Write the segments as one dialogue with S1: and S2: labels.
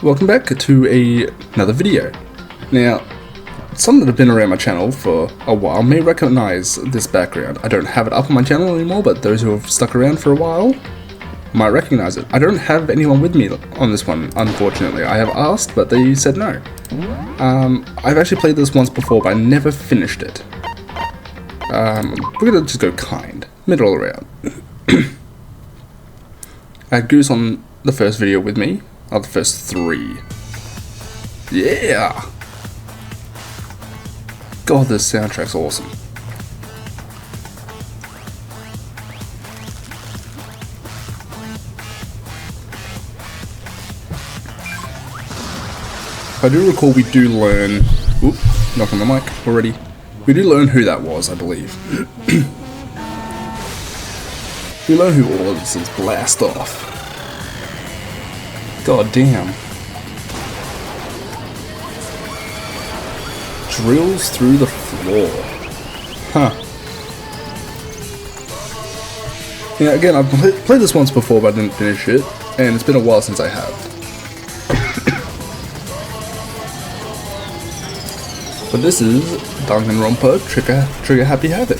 S1: Welcome back to another video. Now, some that have been around my channel for a while may recognize this background. I don't have it up on my channel anymore, but those who have stuck around for a while might recognize it. I don't have anyone with me on this one, unfortunately. I have asked, but they said no. I've actually played this once before, but I never finished it. We're gonna just go kind, middle around. I had Goose on the first video with me. Oh, the first three. Yeah! God, this soundtrack's awesome. I do recall we do learn... Oop, knock on the mic already. We do learn who that was, I believe. We learn who all of this is. Blast off. God damn. Drills through the floor. Huh. Yeah, again, I've played this once before, but I didn't finish it, and it's been a while since I have. But this is Danganronpa Trigger Happy Havoc.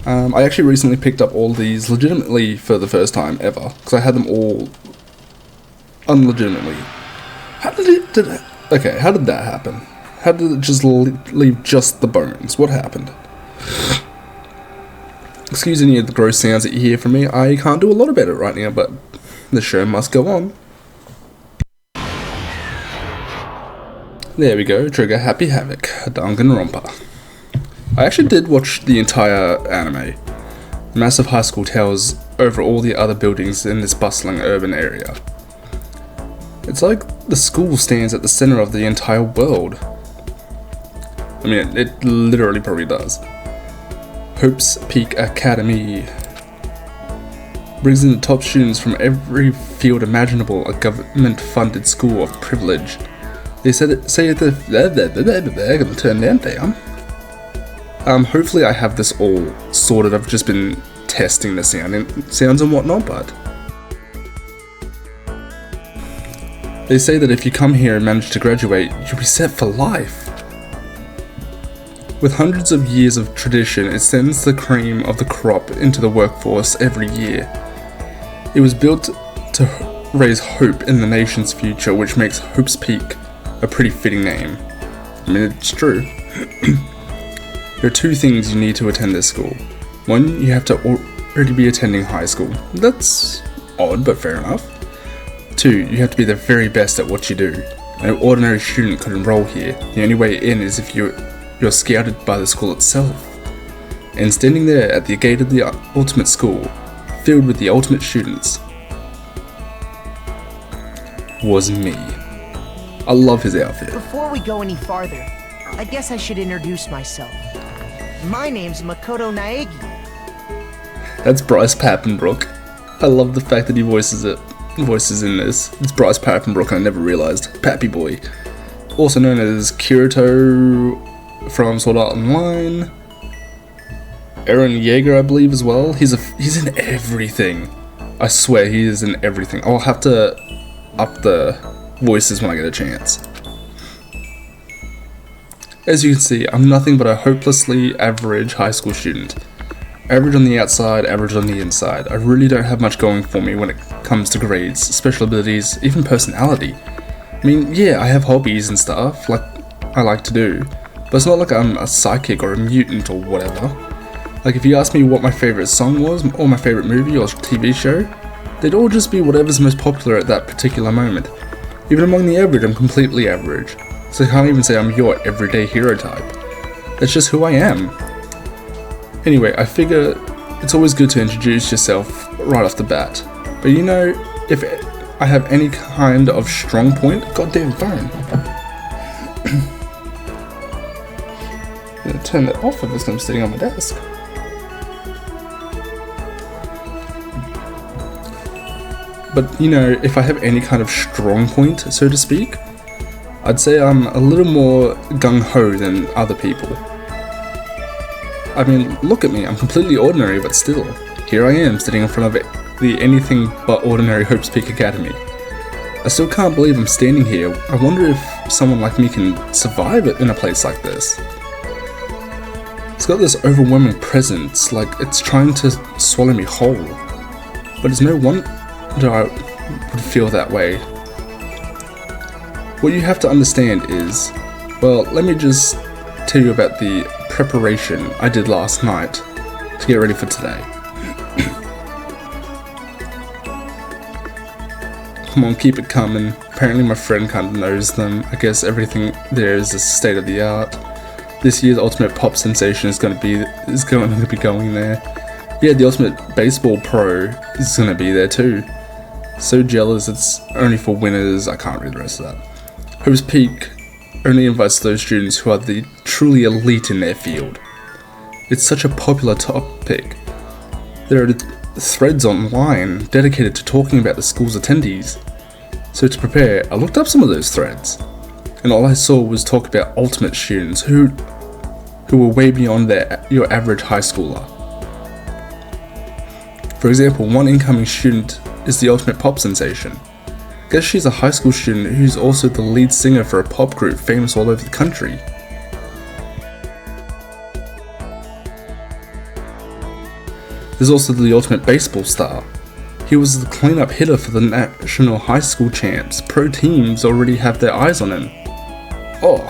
S1: I actually recently picked up all these legitimately for the first time ever, because I had them all unlegitimately. How did that happen? How did it just leave just the bones? What happened? Excuse any of the gross sounds that you hear from me. I can't do a lot about it right now, but the show must go on. There we go, Trigger Happy Havoc, Danganronpa. I actually did watch the entire anime. Massive high school towers over all the other buildings in this bustling urban area. It's like the school stands at the center of the entire world. I mean, it literally probably does. Hope's Peak Academy brings in the top students from every field imaginable, a government-funded school of privilege. They say that they're gonna turn that down. Hopefully I have this all sorted. I've just been testing the sounds and whatnot, but they say that if you come here and manage to graduate, you'll be set for life. With hundreds of years of tradition, it sends the cream of the crop into the workforce every year. It was built to raise hope in the nation's future, which makes Hope's Peak a pretty fitting name. I mean, it's true. There are two things you need to attend this school. One, you have to already be attending high school. That's odd, but fair enough. Two, you have to be the very best at what you do. No ordinary student could enroll here. The only way in is if you're scouted by the school itself. And standing there at the gate of the ultimate school, filled with the ultimate students, was me. I love his outfit.
S2: Before we go any farther, I guess I should introduce myself. My name's Makoto Naegi.
S1: That's Bryce Papenbrook. I love the fact that he voices in this. It's Bryce Papenbrook, I never realized. Pappy Boy. Also known as Kirito from Sword Art Online. Eren Yeager, I believe, as well. He's in everything. I swear he is in everything. I'll have to up the voices when I get a chance. As you can see, I'm nothing but a hopelessly average high school student. Average on the outside, average on the inside. I really don't have much going for me when it comes to grades, special abilities, even personality. I mean, yeah, I have hobbies and stuff, like I like to do, but it's not like I'm a psychic or a mutant or whatever. Like, if you ask me what my favourite song was, or my favourite movie or TV show, they'd all just be whatever's most popular at that particular moment. Even among the average, I'm completely average. So I can't even say I'm your everyday hero type. That's just who I am. Anyway, I figure it's always good to introduce yourself right off the bat. But you know, if I have any kind of strong point, goddamn phone. I'm gonna turn that off if I'm sitting on my desk. But you know, if I have any kind of strong point, so to speak, I'd say I'm a little more gung-ho than other people. I mean, look at me, I'm completely ordinary, but still, here I am sitting in front of the anything but ordinary Hope's Peak Academy. I still can't believe I'm standing here. I wonder if someone like me can survive it in a place like this. It's got this overwhelming presence, like it's trying to swallow me whole. But it's no wonder I would feel that way. What you have to understand is, well, let me just tell you about the preparation I did last night to get ready for today. Come on, keep it coming. Apparently my friend kind of knows them. I guess everything there is state of the art. This year's Ultimate Pop Sensation is going to be going there. Yeah, the Ultimate Baseball Pro is going to be there too. So jealous, it's only for winners. I can't read the rest of that. Hope's Peak only invites those students who are the truly elite in their field. It's such a popular topic. There are threads online dedicated to talking about the school's attendees. So to prepare, I looked up some of those threads, and all I saw was talk about ultimate students who were way beyond your average high schooler. For example, one incoming student is the Ultimate Pop Sensation. Guess she's a high school student who's also the lead singer for a pop group famous all over the country. There's also the Ultimate Baseball Star. He was the cleanup hitter for the National High School Champs. Pro teams already have their eyes on him. Oh.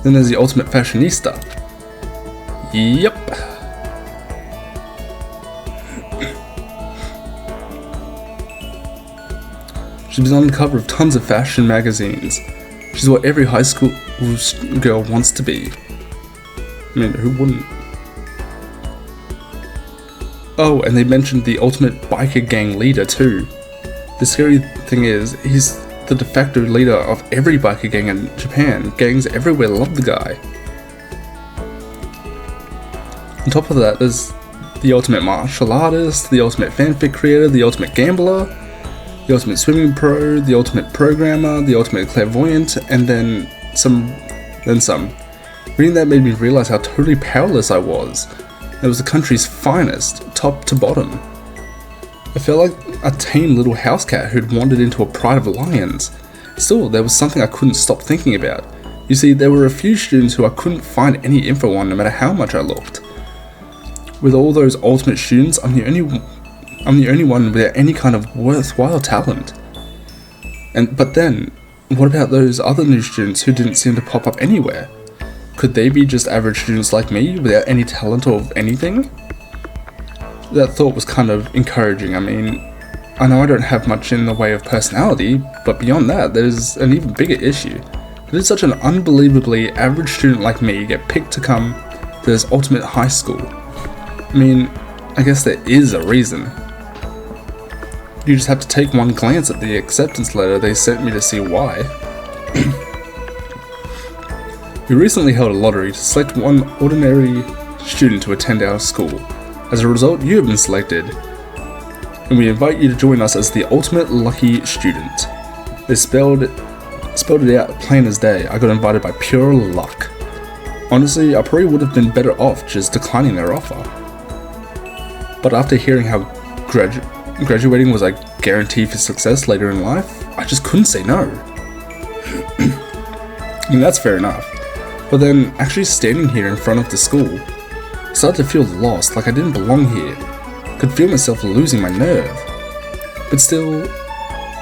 S1: Then there's the Ultimate Fashionista. Yep. She's been on the cover of tons of fashion magazines. She's what every high school girl wants to be. I mean, who wouldn't? Oh, and they mentioned the ultimate biker gang leader too. The scary thing is, he's the de facto leader of every biker gang in Japan. Gangs everywhere love the guy. On top of that, there's the ultimate martial artist, the ultimate fanfic creator, the ultimate gambler, the ultimate swimming pro, the ultimate programmer, the ultimate clairvoyant, and then some. Reading that made me realize how totally powerless I was. It was the country's finest, top to bottom. I felt like a tame little house cat who'd wandered into a pride of lions. Still, there was something I couldn't stop thinking about. You see, there were a few students who I couldn't find any info on no matter how much I looked. With all those ultimate students, I'm the only one without any kind of worthwhile talent. But then, what about those other new students who didn't seem to pop up anywhere? Could they be just average students like me, without any talent or anything? That thought was kind of encouraging. I mean, I know I don't have much in the way of personality, but beyond that, there's an even bigger issue. How did such an unbelievably average student like me get picked to come to this ultimate high school? I mean, I guess there is a reason. You just have to take one glance at the acceptance letter they sent me to see why. We recently held a lottery to select one ordinary student to attend our school. As a result, you have been selected, and we invite you to join us as the ultimate lucky student. They spelled it out plain as day. I got invited by pure luck. Honestly, I probably would have been better off just declining their offer. But after hearing how graduating was a guarantee for success later in life, I just couldn't say no. I mean, that's fair enough. But then, actually standing here in front of the school, I started to feel lost, like I didn't belong here. Could feel myself losing my nerve. But still,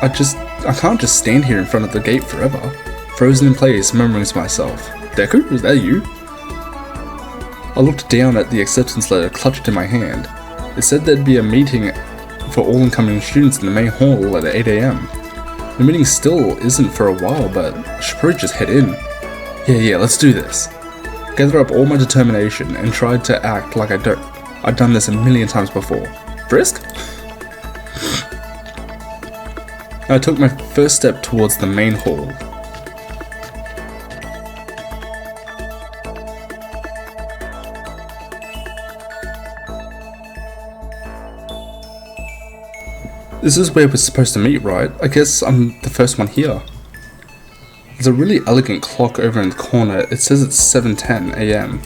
S1: I can't just stand here in front of the gate forever. Frozen in place, murmuring to myself, Deku, is that you? I looked down at the acceptance letter clutched in my hand. It said there'd be a meeting for all incoming students in the main hall at 8 AM. The meeting still isn't for a while, but I should probably just head in. Yeah, let's do this. Gather up all my determination and tried to act like I'd done this a million times before. Frisk? I took my first step towards the main hall. This is where we're supposed to meet, right? I guess I'm the first one here. There's a really elegant clock over in the corner. It says it's 7:10 AM.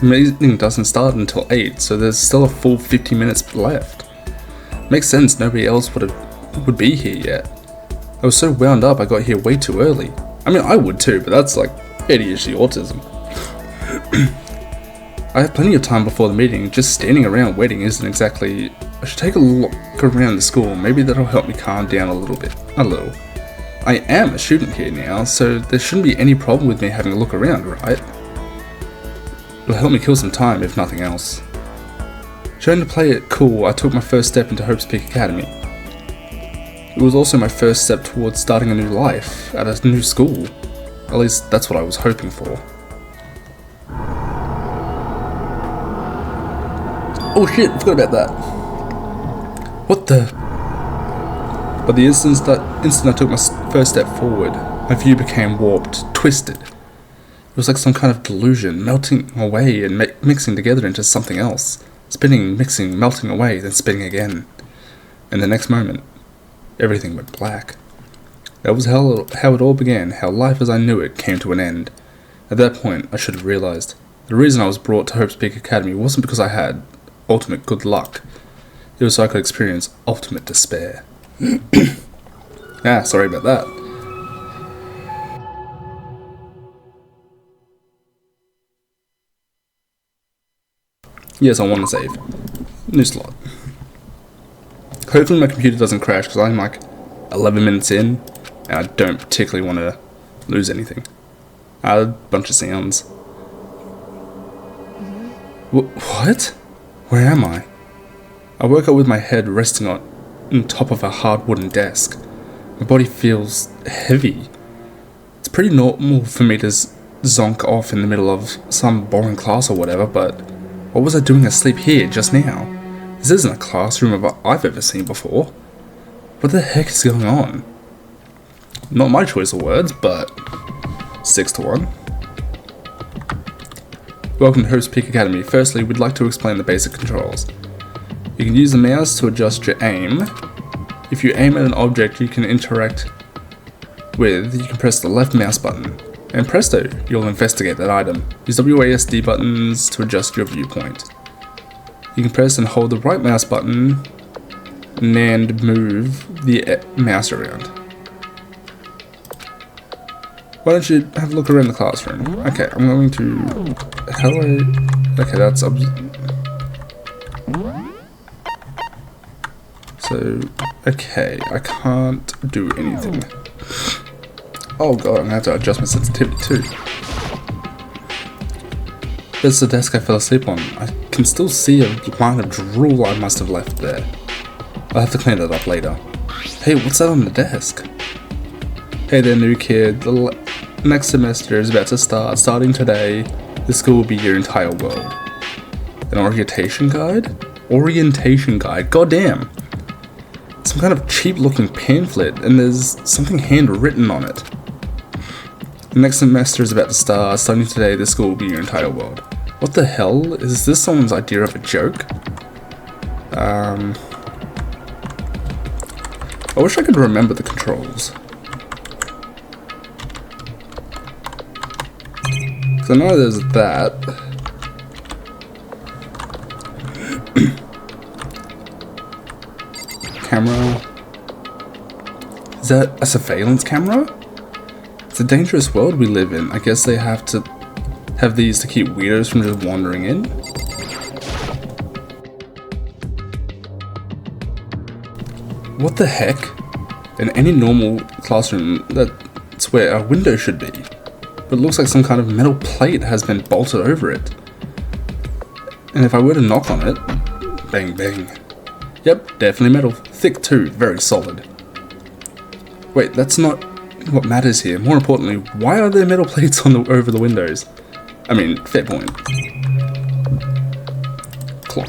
S1: The meeting doesn't start until 8, so there's still a full 50 minutes left. Makes sense, nobody else would be here yet. I was so wound up I got here way too early. I mean, I would too, but that's like ADHD autism. I had plenty of time before the meeting. Just standing around waiting isn't exactly... I should take a look around the school. Maybe that'll help me calm down a little bit. A little. I am a student here now, so there shouldn't be any problem with me having a look around, right? It'll help me kill some time, if nothing else. Trying to play it cool, I took my first step into Hope's Peak Academy. It was also my first step towards starting a new life at a new school. At least that's what I was hoping for. Oh shit, I forgot about that. What the? But the instant I took my first step forward, my view became warped, twisted. It was like some kind of delusion, melting away and mixing together into something else. Spinning, mixing, melting away, then spinning again. And the next moment, everything went black. That was how it all began, how life as I knew it came to an end. At that point, I should have realized. The reason I was brought to Hope's Peak Academy wasn't because I had ultimate good luck. It was so I could experience ultimate despair. Sorry about that. Yes, I want to save. New slot. Hopefully my computer doesn't crash because I'm like 11 minutes in and I don't particularly want to lose anything. A bunch of sounds. What? Where am I? I woke up with my head resting on top of a hard wooden desk. My body feels heavy. It's pretty normal for me to zonk off in the middle of some boring class or whatever, but what was I doing asleep here just now? This isn't a classroom I've ever seen before. What the heck is going on? Not my choice of words, but 6-1. Welcome to Hope's Peak Academy. Firstly, we'd like to explain the basic controls. You can use the mouse to adjust your aim. If you aim at an object you can interact with, you can press the left mouse button. And presto, you'll investigate that item. Use WASD buttons to adjust your viewpoint. You can press and hold the right mouse button and move the mouse around. Why don't you have a look around the classroom? Okay, I'm going to... How do I... Okay, that's... So, okay, I can't do anything. Oh god, I'm gonna have to adjust my sensitivity too. There's the desk I fell asleep on. I can still see a line of drool I must have left there. I'll have to clean that up later. Hey, what's that on the desk? Hey there, new kid. The next semester is about to start. Starting today, this school will be your entire world. An orientation guide? Orientation guide, goddamn! Some kind of cheap looking pamphlet, and there's something handwritten on it. The next semester is about to start. Starting today, this school will be your entire world. What the hell? Is this someone's idea of a joke? I wish I could remember the controls. Because I know there's that. Camera. Is that a surveillance camera? It's a dangerous world we live in. I guess they have to have these to keep weirdos from just wandering in. What the heck? In any normal classroom, that's where a window should be. But it looks like some kind of metal plate has been bolted over it. And if I were to knock on it, bang bang. Yep, definitely metal. Thick too, very solid. Wait, that's not what matters here. More importantly, why are there metal plates on over the windows? I mean, fair point. Clock.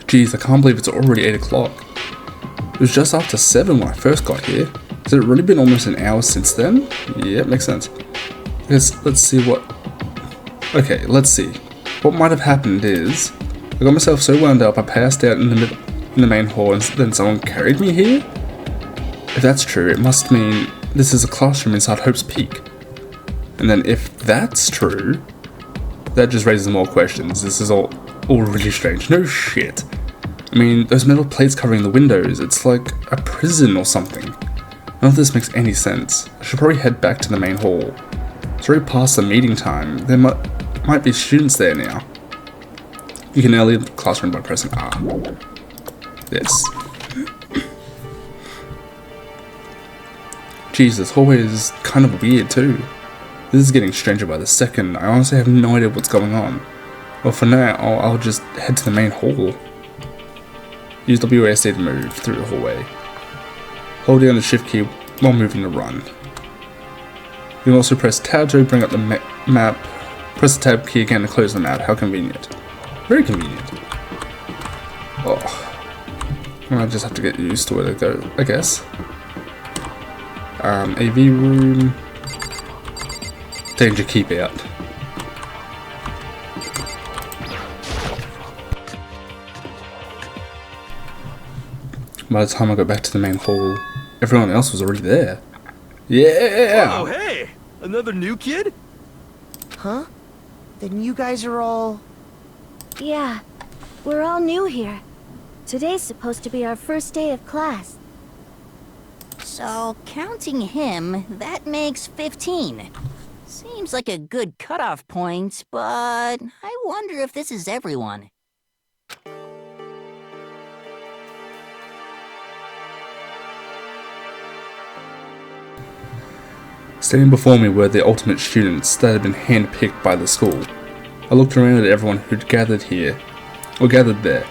S1: Jeez, I can't believe it's already 8 o'clock. It was just after 7 when I first got here. Has it really been almost an hour since then? Yeah, it makes sense. Let's see what... Okay, let's see. What might have happened is... I got myself so wound up I passed out in the main hall and then someone carried me here? If that's true, it must mean this is a classroom inside Hope's Peak. And then if that's true, that just raises more questions. This is all really strange. No shit. I mean, those metal plates covering the windows, it's like a prison or something. None of this makes any sense. I should probably head back to the main hall. It's already past the meeting time. There might be students there now. You can now leave the classroom by pressing R. Yes. Jeez, this hallway is kind of weird too. This is getting stranger by the second. I honestly have no idea what's going on. Well, for now, I'll just head to the main hall. Use WASD to move through the hallway. Hold down the shift key while moving to run. You can also press tab to bring up the map. Press the tab key again to close the map. How convenient. Very convenient. Oh. I just have to get used to it, I guess. AV room. Danger, keep out. By the time I got back to the main hall, everyone else was already there. Yeah!
S3: Oh, hey! Another new kid?
S2: Huh? Then you guys are all...
S4: Yeah, we're all new here. Today's supposed to be our first day of class.
S5: So, counting him, that makes 15. Seems like a good cutoff point, but I wonder if this is everyone.
S1: Standing before me were the ultimate students that had been handpicked by the school. I looked around at everyone who'd gathered here, or gathered there,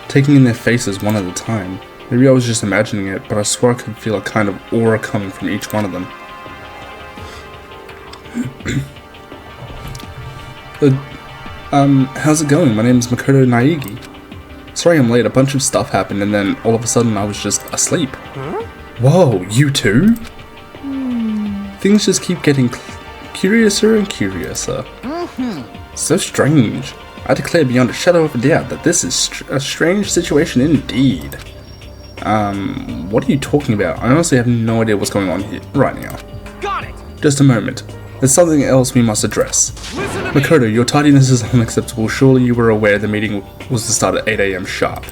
S1: taking in their faces one at a time. Maybe I was just imagining it, but I swear I could feel a kind of aura coming from each one of them. How's it going? My name is Makoto Naegi. Sorry I'm late, a bunch of stuff happened and then all of a sudden I was just asleep.
S3: Huh?
S1: Whoa, you too? Things just keep getting curiouser and curiouser. So strange. I declare beyond a shadow of a doubt that this is a strange situation indeed. What are you talking about? I honestly have no idea what's going on here right now.
S3: Got it!
S1: Just a moment. There's something else we must address.
S3: Listen to me!
S1: Makoto, your tardiness is unacceptable. Surely you were aware the meeting was to start at 8 AM sharp.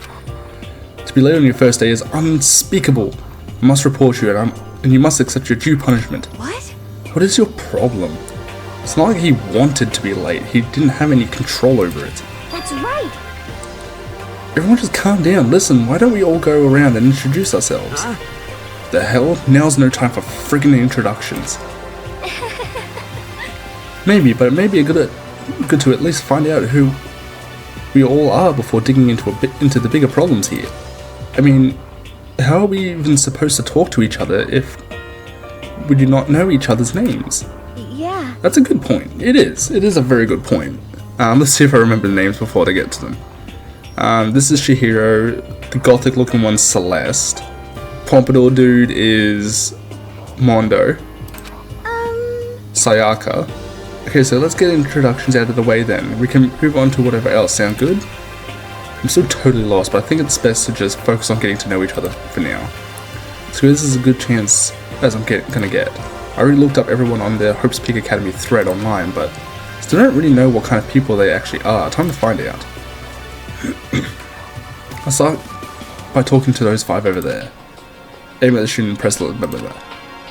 S1: To be late on your first day is unspeakable. I must report you and you must accept your due punishment.
S4: What?
S1: What is your problem? It's not like he wanted to be late. He didn't have any control over it.
S4: That's right.
S1: Everyone just calm down. Listen, why don't we all go around and introduce ourselves? The hell? Now's no time for friggin' introductions. Maybe, but it may be good to at least find out who we all are before digging into the bigger problems here. I mean, how are we even supposed to talk to each other if we do not know each other's names?
S4: Yeah.
S1: That's a good point. It is. It is a very good point. Let's see if I remember the names before I get to them. This is Chihiro. The gothic looking one's Celeste. Pompadour dude is Mondo. Sayaka. Okay, so let's get introductions out of the way then. We can move on to whatever else. Sound good? I'm still totally lost, but I think it's best to just focus on getting to know each other for now. So this is a good chance as I'm gonna get. I already looked up everyone on the Hope's Peak Academy thread online, but still don't really know what kind of people they actually are. Time to find out. I'll start by talking to those 5 over there. Aim at the student and press blah blah blah.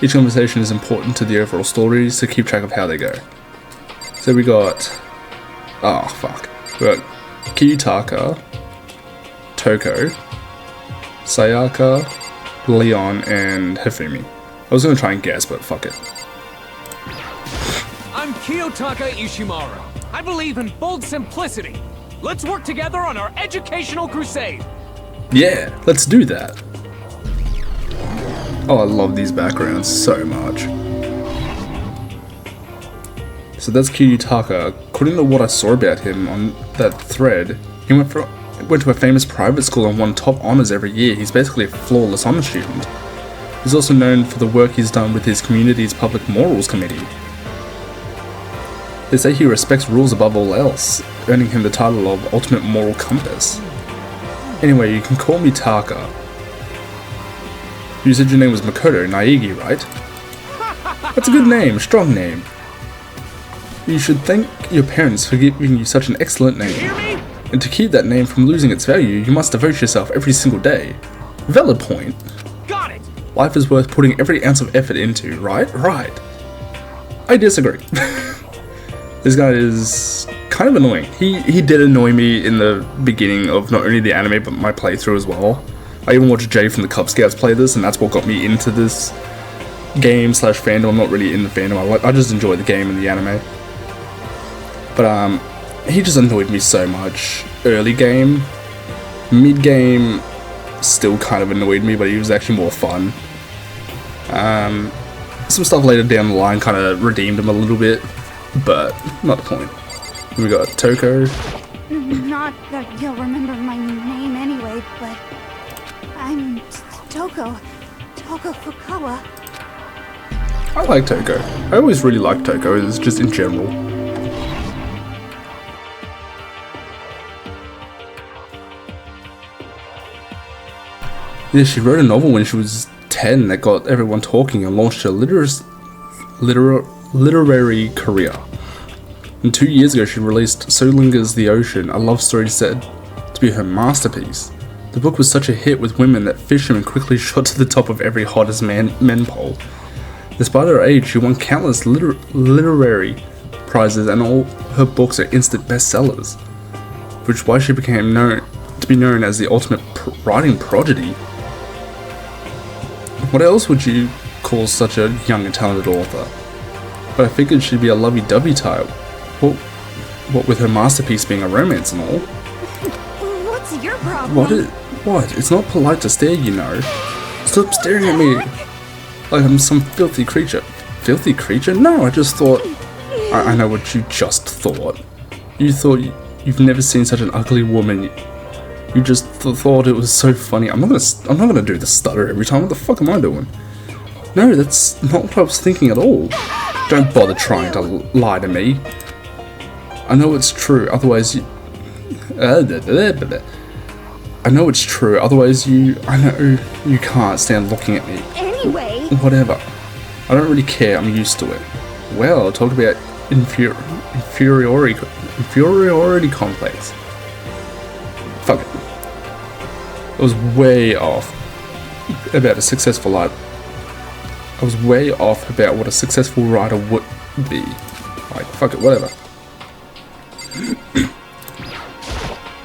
S1: Each conversation is important to the overall story, so keep track of how they go. So we got... oh, fuck. We got Kiyutaka, Toko, Sayaka, Leon, and Hifumi. I was gonna try and guess, but fuck it.
S6: I'm Kiyotaka Ishimaru. I believe in bold simplicity. Let's work together on our educational crusade.
S1: Yeah, let's do that. Oh, I love these backgrounds so much. So that's Kiyutaka. According to what I saw about him on that thread, he went to a famous private school and won top honors every year. He's basically a flawless honor student. He's also known for the work he's done with his community's public morals committee. They say he respects rules above all else, earning him the title of Ultimate Moral Compass. Anyway, you can call me Taka. You said your name was Makoto Naegi, right? That's a good name, strong name. You should thank your parents for giving you such an excellent name.
S6: Hear me?
S1: And to keep that name from losing its value, you must devote yourself every single day. Valid point.
S6: Got it!
S1: Life is worth putting every ounce of effort into, right? Right. I disagree. This guy is kind of annoying. He did annoy me in the beginning of not only the anime, but my playthrough as well. I even watched Jay from the Cub Scouts play this, and that's what got me into this game / fandom. I'm not really in the fandom. I just enjoy the game and the anime. But he just annoyed me so much. Early game, mid game, still kind of annoyed me, but he was actually more fun. Some stuff later down the line kind of redeemed him a little bit, but not the point. Then we got Toko.
S7: Not that you'll remember my name anyway, but I'm Toko Fukawa.
S1: I like Toko. I always really liked Toko, it's just in general. Yeah, she wrote a novel when she was 10 that got everyone talking and launched her literary career. And 2 years ago she released So Lingers the Ocean, a love story said to be her masterpiece. The book was such a hit with women that Fisherman quickly shot to the top of every hottest men poll. Despite her age, she won countless literary prizes and all her books are instant bestsellers, which is why she became known as the ultimate writing prodigy. What else would you call such a young and talented author? But I figured she'd be a lovey-dovey type. What with her masterpiece being a romance and all.
S7: What's your problem?
S1: What? It's not polite to stare, you know. Stop staring at me like I'm some filthy creature. Filthy creature? No, I just thought... I know what you just thought. You thought you've never seen such an ugly woman. You just thought it was so funny. I'm not gonna do the stutter every time. What the fuck am I doing? No, that's not what I was thinking at all. Don't bother trying to lie to me. I know it's true, otherwise you... I know it's true, otherwise I know you can't stand looking at me.
S7: Anyway...
S1: Whatever. I don't really care, I'm used to it. Well, talk about inferiority complex. Fuck it. I was way off about a successful writer. I was way off about what a successful writer would be. Like, fuck it, whatever.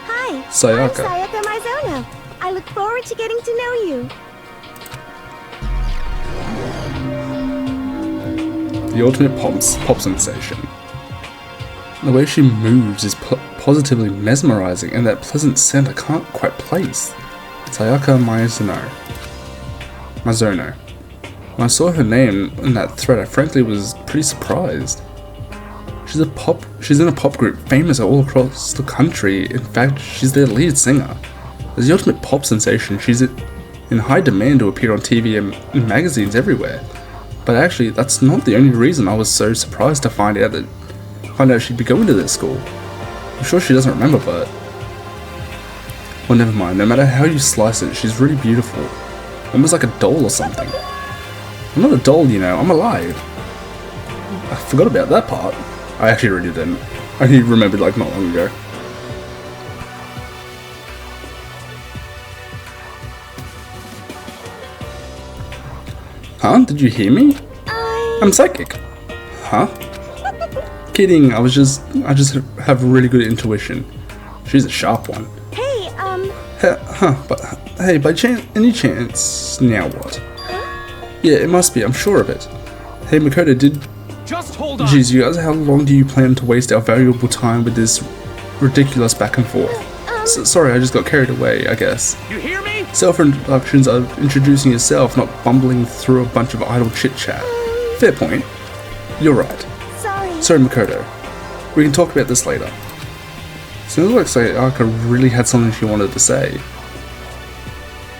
S4: Hi,
S1: Sayaka.
S4: I'm Sayaka Mizono. I look forward to getting to know you.
S1: The ultimate pop sensation. The way she moves is positively mesmerizing, and that pleasant scent I can't quite place. Sayaka Mizono. When I saw her name in that thread, I frankly was pretty surprised. She's in a pop group famous all across the country. In fact, she's their lead singer. As the ultimate pop sensation, she's in high demand to appear on TV and magazines everywhere. But actually, that's not the only reason I was so surprised to find out she'd be going to this school. I'm sure she doesn't remember, but... Well, never mind. No matter how you slice it, she's really beautiful. Almost like a doll or something. I'm not a doll, you know. I'm alive. I forgot about that part. I actually really didn't. I only remembered like not long ago. Huh? Did you hear me? I'm psychic. Huh? Kidding. I just have really good intuition. She's a sharp one.
S4: Hey,
S1: But hey, by any chance, now what? Yeah, it must be. I'm sure of it. Hey, Makoto,
S6: Just hold on.
S1: Jeez, you guys, how long do you plan to waste our valuable time with this ridiculous back and forth? Sorry, I just got carried away, I guess.
S6: You hear me?
S1: Self-introductions are introducing yourself, not bumbling through a bunch of idle chit-chat. Fair point. You're right. Sorry, Makoto. We can talk about this later. Sounds like Sayaka really had something she wanted to say.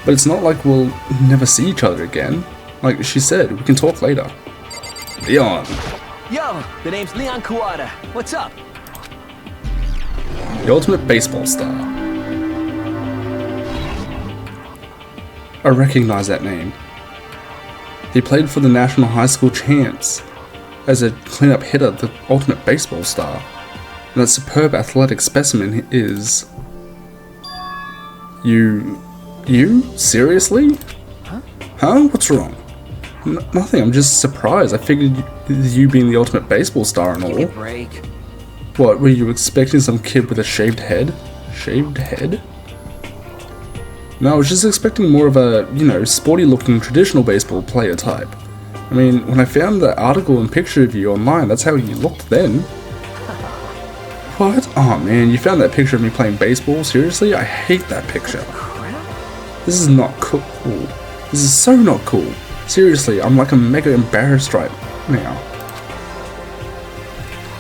S1: But it's not like we'll never see each other again. Like she said, we can talk later. Leon.
S3: Yo, the name's Leon Kuwata. What's up?
S1: The ultimate baseball star. I recognize that name. He played for the National High School Champs as a cleanup hitter, the ultimate baseball star. And that superb athletic specimen is... You? Seriously? Huh? What's wrong? Nothing, I'm just surprised. I figured you being the ultimate baseball star and
S3: Give me a
S1: all.
S3: break.
S1: What, were you expecting some kid with a shaved head? Shaved head? No, I was just expecting more of a, you know, sporty looking traditional baseball player type. I mean, when I found the article and picture of you online, that's how you looked then. What? Oh man, you found that picture of me playing baseball? Seriously? I hate that picture. This is not cool. This is so not cool. Seriously, I'm like a mega embarrassed right now.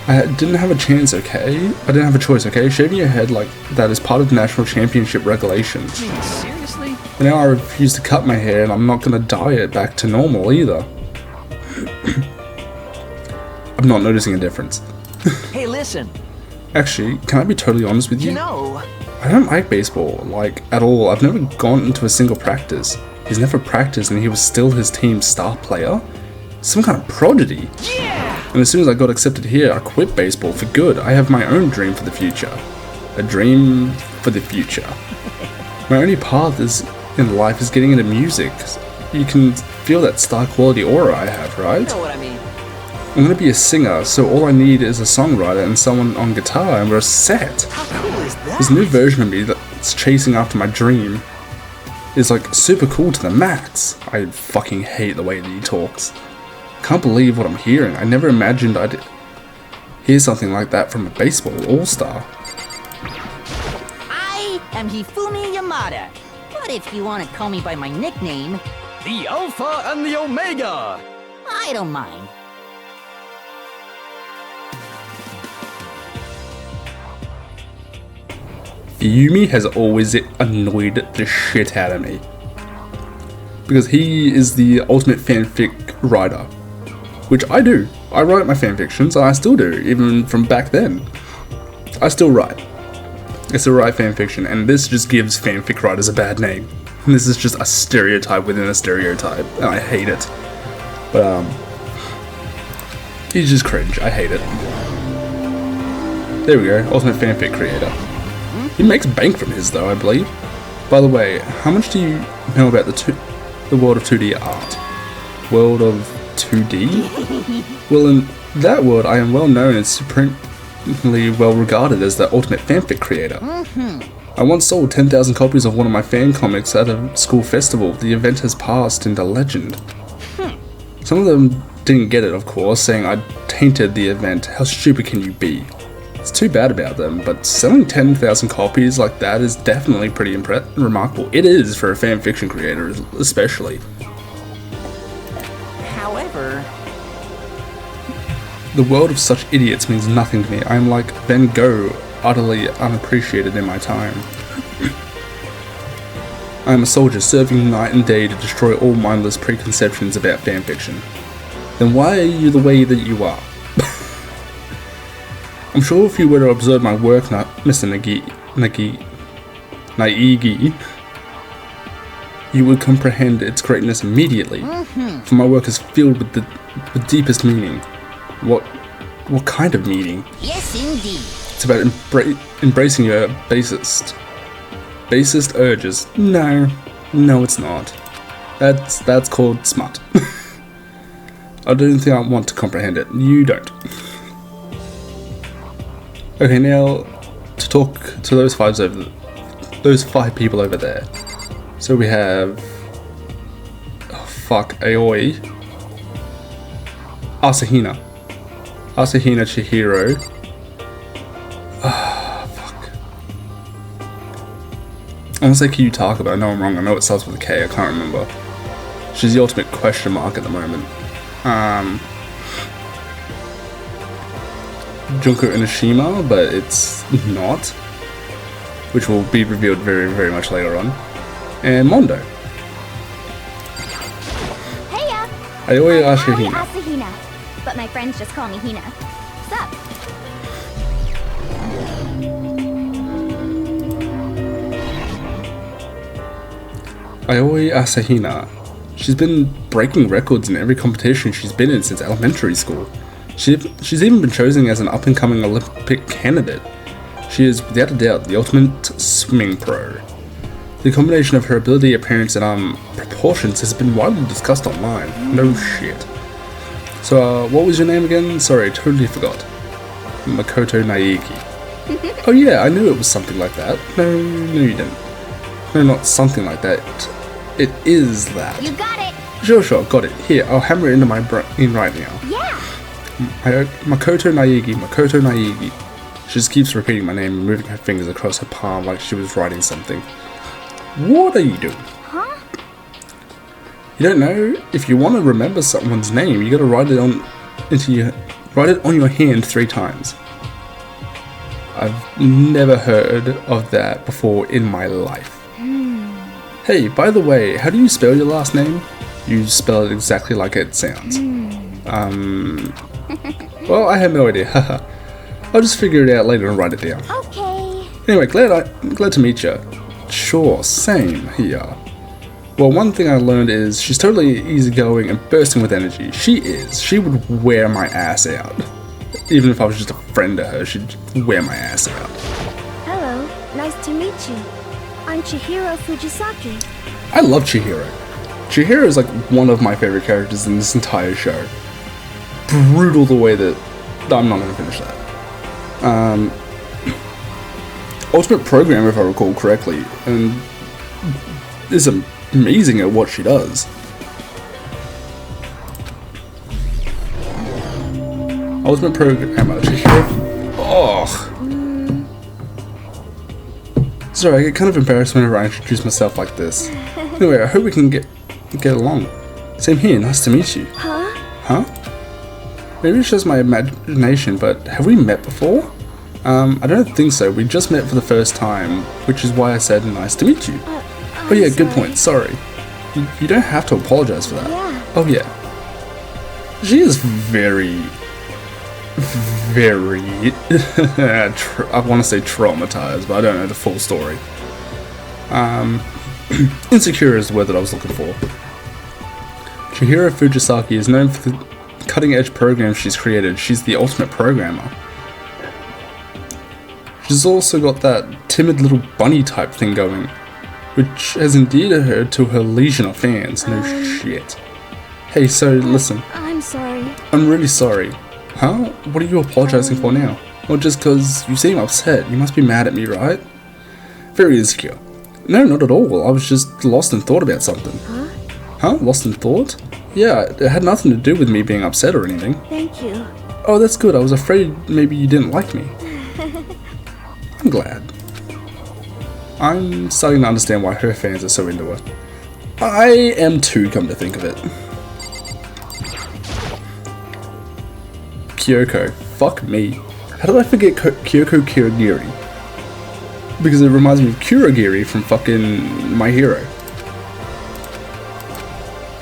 S1: I didn't have a chance, okay? I didn't have a choice, okay? Shaving your head like that is part of national championship regulations.
S3: Seriously?
S1: And now I refuse to cut my hair and I'm not gonna dye it back to normal either. I'm not noticing a difference.
S3: Hey, listen.
S1: Actually, can I be totally honest with you?
S3: You know,
S1: I don't like baseball, like, at all. I've never gone into a single practice. He's never practiced and he was still his team's star player? Some kind of prodigy.
S3: yeah!
S1: And as soon as I got accepted here, I quit baseball for good. I have my own dream for the future. A dream for the future. My only path in life is getting into music. You can feel that star quality aura I have,
S3: You
S1: right?
S3: know what I mean.
S1: I'm gonna be a singer, so all I need is a songwriter and someone on guitar and we're set.
S3: How cool is that?
S1: This new version of me that's chasing after my dream is like super cool to the max. I fucking hate the way that he talks. Can't believe what I'm hearing. I never imagined I'd hear something like that from a baseball all-star.
S5: I am Hifumi Yamada. But if you want to call me by my nickname,
S3: The Alpha and the Omega!
S5: I don't mind.
S1: Yumi has always annoyed the shit out of me. Because he is the ultimate fanfic writer. Which I do. I write my fanfictions, and I still do, even from back then. I still write. I still write fanfiction, and this just gives fanfic writers a bad name. This is just a stereotype within a stereotype, and I hate it. But, he's just cringe. I hate it. There we go, ultimate fanfic creator. He makes bank from his though, I believe. By the way, how much do you know about the world of 2D art? World of 2D? Well, in that world, I am well known and supremely well regarded as the ultimate fanfic creator. I once sold 10,000 copies of one of my fan comics at a school festival. The event has passed into legend. Some of them didn't get it, of course, saying I tainted the event. How stupid can you be? It's too bad about them, but selling 10,000 copies like that is definitely pretty remarkable. It is for a fanfiction creator, especially.
S5: However,
S1: The world of such idiots means nothing to me. I am like Van Gogh, utterly unappreciated in my time. I am a soldier serving night and day to destroy all mindless preconceptions about fanfiction. Then why are you the way that you are? I'm sure if you were to observe my work, Mr. Naegi, you would comprehend its greatness immediately. For my work is filled with the deepest meaning. What kind of meaning?
S5: yes indeed.
S1: It's about embracing your basest urges. No, it's not. That's called smut. I don't think I want to comprehend it. You don't. Okay, now to talk to those five people over there. So we have Aoi, Asahina Chihiro. Fuck. I want to say Kiyutaka, but I know I'm wrong. I know it starts with a K. I can't remember. She's the ultimate question mark at the moment. Junko Inoshima, but it's not, which will be revealed very, very much later on. And Mondo.
S7: Heya!
S1: Aoi
S7: I'm
S1: Asahina.
S7: Asahina, but my friends just call me Hina. What's up?
S1: Aoi Asahina. She's been breaking records in every competition she's been in since elementary school. She's even been chosen as an up-and-coming Olympic candidate. She is, without a doubt, the ultimate swimming pro. The combination of her ability, appearance, and proportions has been widely discussed online. No shit. So, what was your name again? Sorry, I totally forgot. Makoto Naegi. Oh yeah, I knew it was something like that. No, you didn't. No, not something like that. It is that.
S7: You got it.
S1: Sure, got it. Here, I'll hammer it into my brain right now.
S7: Yeah.
S1: Makoto Naegi. She just keeps repeating my name and moving her fingers across her palm like she was writing something. What are you doing?
S7: Huh?
S1: You don't know? If you want to remember someone's name, you gotta write it on your hand 3 times. I've never heard of that before in my life. Hey, by the way, how do you spell your last name? You spell it exactly like it sounds. Well, I have no idea. Haha. I'll just figure it out later and write it down.
S7: Okay.
S1: Anyway, glad to meet you. Sure, same here. Well, one thing I learned is she's totally easygoing and bursting with energy. She is. She would wear my ass out. Even if I was just a friend to her, she'd wear my ass out.
S4: Hello, nice to meet you. I'm Chihiro Fujisaki.
S1: I love Chihiro. Chihiro is like one of my favorite characters in this entire show. Brutal the way that... I'm not going to finish that. Ultimate Program, if I recall correctly, and is amazing at what she does. Ultimate Programmer, Chihiro. Oh. Sorry, I get kind of embarrassed whenever I introduce myself like this. Anyway, I hope we can get along. Same here, nice to meet you. Huh? Maybe it's just my imagination, but have we met before? I don't think so. We just met for the first time, which is why I said nice to meet you. Oh yeah, good point. Sorry. You don't have to apologize for that.
S4: Yeah.
S1: Oh yeah. She is very, I want to say traumatized, but I don't know the full story. Insecure is the word that I was looking for. Chihiro Fujisaki is known for the cutting-edge programs she's created. She's the ultimate programmer. She's also got that timid little bunny type thing going, which has endeared her to her legion of fans. No shit. Hey, so listen.
S4: I'm sorry.
S1: I'm really sorry. Huh? What are you apologizing for now? Well, just cause you seem upset. You must be mad at me, right? Very insecure. No, not at all. I was just lost in thought about something. Huh? Lost in thought? Yeah, it had nothing to do with me being upset or anything.
S4: Thank you.
S1: Oh, that's good. I was afraid maybe you didn't like me. I'm glad. I'm starting to understand why her fans are so into her. I am too, come to think of it. Kyoko. Fuck me. How did I forget Kyoko Kurogiri? Because it reminds me of Kurogiri from fucking My Hero.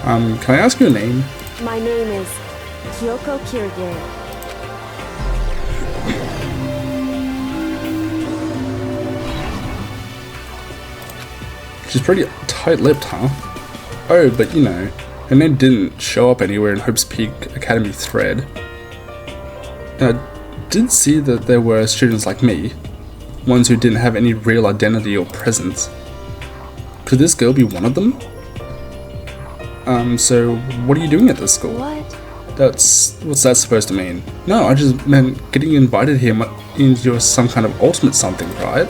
S1: Can I ask your name?
S4: My name is Kyoko Kurogiri.
S1: She's pretty tight-lipped, huh? Oh, but you know, her name didn't show up anywhere in Hope's Peak Academy thread. And I did see that there were students like me, ones who didn't have any real identity or presence. Could this girl be one of them? So what are you doing at this school?
S4: What?
S1: What's that supposed to mean? No, I just meant getting invited here means you're some kind of ultimate something, right?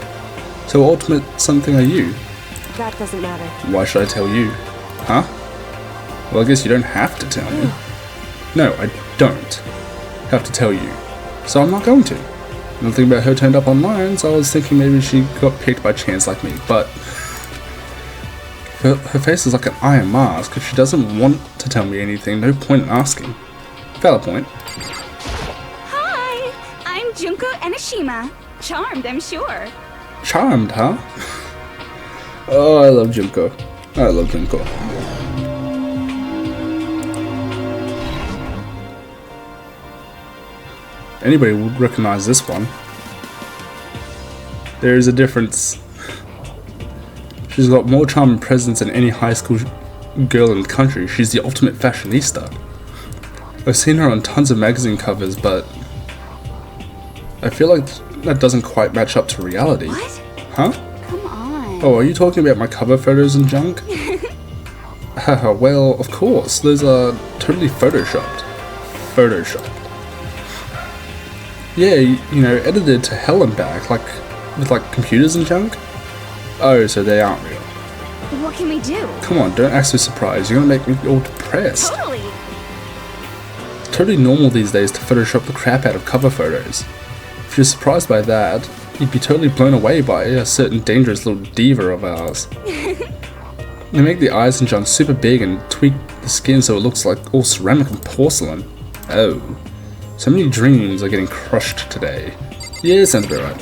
S1: So ultimate something are you?
S4: That doesn't matter.
S1: Why should I tell you? Huh? Well, I guess you don't have to tell me. No, I don't have to tell you. So I'm not going to. Nothing about her turned up online, so I was thinking maybe she got picked by chance like me, but her face is like an iron mask. If she doesn't want to tell me anything, no point in asking. Valid point.
S7: Hi, I'm Junko Enoshima. Charmed, I'm sure.
S1: Charmed, huh? Oh, I love Junko. I love Junko. Anybody would recognize this one. There is a difference. She's got more charm and presence than any high school girl in the country. She's the ultimate fashionista. I've seen her on tons of magazine covers, but I feel like that doesn't quite match up to reality.
S7: What?
S1: Huh?
S7: Come on.
S1: Oh, are you talking about my cover photos and junk? Haha, well, of course, those are totally photoshopped. Yeah, you know, edited to hell and back, like, with like computers and junk? Oh, so they aren't real.
S7: What can we do?
S1: Come on, don't act so surprised, you're gonna make me all depressed.
S7: Totally.
S1: It's totally normal these days to Photoshop the crap out of cover photos. If you're surprised by that, you'd be totally blown away by a certain dangerous little diva of ours. They make the eyes and junk super big and tweak the skin so it looks like all ceramic and porcelain. Oh. So many dreams are getting crushed today. Yeah, sounds about right.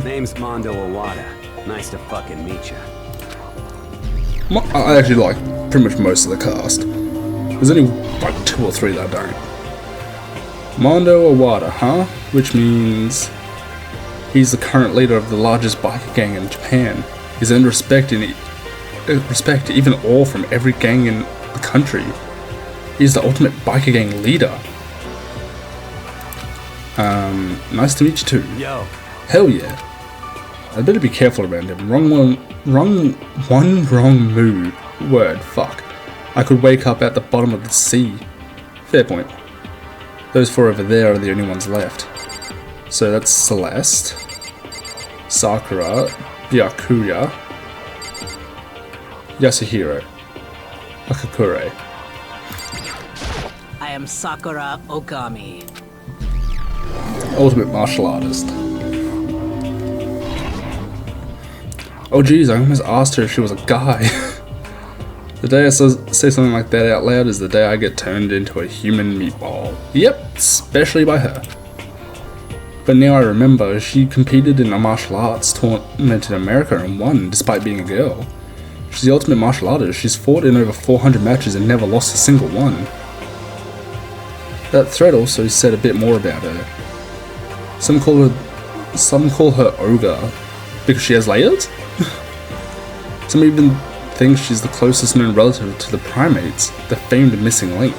S8: Name's Mondo Owada. Nice to fucking meet you.
S1: I actually like pretty much most of the cast. There's only like 2 or 3 that I don't. Mondo Owada, huh? Which means he's the current leader of the largest biker gang in Japan. He's earned respect even all from every gang in the country. He's the ultimate biker gang leader. Nice to meet you too.
S8: Yo.
S1: Hell yeah. I'd better be careful around him. Wrong word, fuck. I could wake up at the bottom of the sea. Fair point. Those 4 over there are the only ones left. So that's Celeste, Sakura, Byakuya, Yasuhiro, Akakure.
S9: I am Sakura Okami.
S1: Ultimate martial artist. Oh geez, I almost asked her if she was a guy. The day I say something like that out loud is the day I get turned into a human meatball. Yep, especially by her. But now I remember, she competed in a martial arts tournament in America and won, despite being a girl. She's the ultimate martial artist. She's fought in over 400 matches and never lost a single one. That thread also said a bit more about her. Some call her Ogre because she has layers? Some even think she's the closest known relative to the primates, the famed missing link.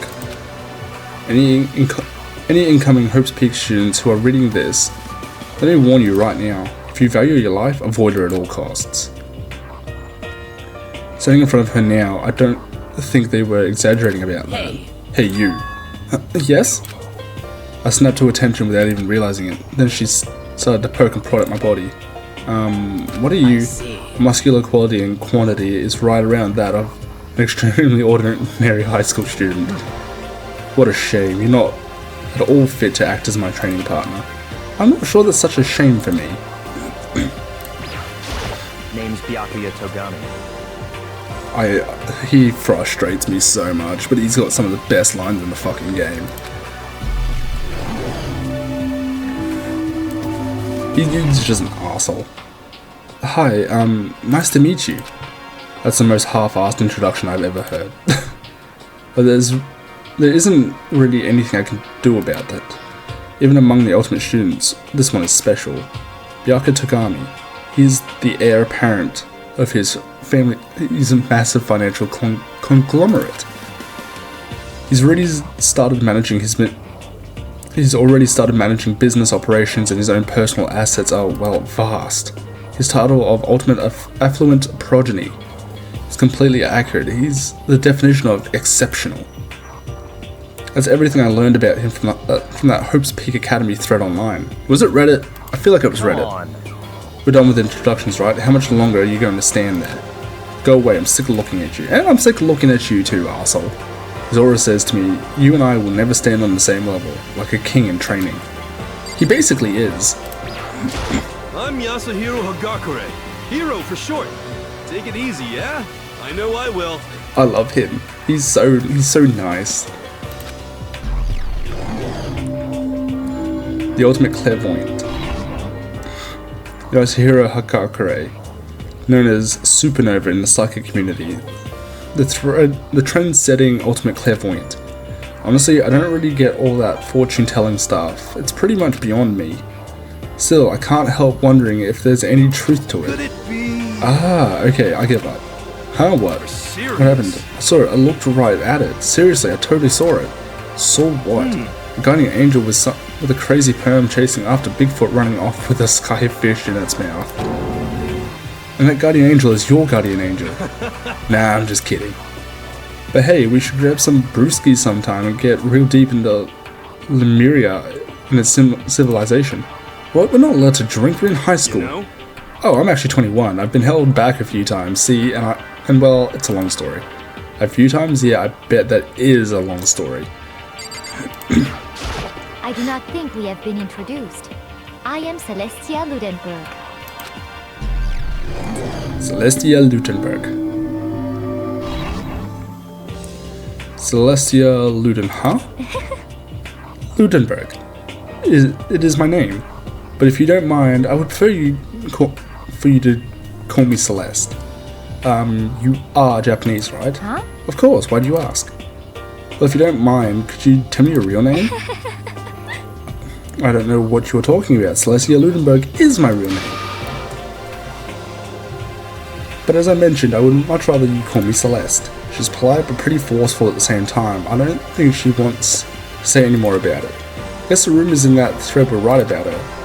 S1: Any incoming Hope's Peak students who are reading this, let me warn you right now, if you value your life, avoid her at all costs. Standing in front of her now, I don't think they were exaggerating about that. Hey you. Yes? I snapped to attention without even realizing it. Then she started to poke and prod at my body. What are you? Muscular quality and quantity is right around that of an extremely ordinary high school student. What a shame, you're not at all fit to act as my training partner. I'm not sure that's such a shame for me.
S3: Name's Byakuya Togami.
S1: He frustrates me so much, but he's got some of the best lines in the fucking game. He's just an arsehole. Hi, nice to meet you. That's the most half-assed introduction I've ever heard. But there isn't really anything I can do about that. Even among the ultimate students, this one is special. Byakuya Togami. He's the heir apparent of his family. He's a massive financial conglomerate. He's already started managing business operations, and his own personal assets are, well, vast. His title of Ultimate Affluent Progeny is completely accurate. He's the definition of exceptional. That's everything I learned about him from that Hope's Peak Academy thread online. Was it Reddit? I feel like it was Reddit. We're done with introductions, right? How much longer are you going to stand there? Go away, I'm sick of looking at you. And I'm sick of looking at you too, arsehole. Zora says to me, you and I will never stand on the same level, like a king in training. He basically is.
S10: I'm Yasuhiro Hagakure. Hero for short. Take it easy, yeah? I know I will.
S1: I love him. He's so nice. The ultimate clairvoyant. Yasuhiro Hagakure, known as Supernova in the psychic community. The trend-setting ultimate clairvoyant. Honestly, I don't really get all that fortune-telling stuff. It's pretty much beyond me. Still, I can't help wondering if there's any truth to it.
S10: Could it be?
S1: Ah, okay, I give up. Huh, what? What happened? I saw it, I looked right at it. Seriously, I totally saw it. So what? The guardian angel with a crazy perm chasing after Bigfoot running off with a skyfish in its mouth. And that guardian angel is your guardian angel. Nah, I'm just kidding. But hey, we should grab some brewskis sometime and get real deep into Lemuria and its civilization. What? We're not allowed to drink? We're in high school.
S10: You know?
S1: Oh, I'm actually 21. I've been held back a few times. See, and well, it's a long story. A few times? Yeah, I bet that is a long story.
S7: I do not think we have been introduced. I am Celestia Ludenberg.
S1: Celestia Ludenberg. Celestia Luden, huh? Ludenberg. It is my name. But if you don't mind, I would prefer you to call me Celeste. You are Japanese, right?
S7: Huh?
S1: Of course, why do you ask? Well, if you don't mind, could you tell me your real name? I don't know what you're talking about. Celestia Ludenberg is my real name. But as I mentioned, I would much rather you call me Celeste. She's polite but pretty forceful at the same time. I don't think she wants to say any more about it. I guess the rumors in that thread were right about her.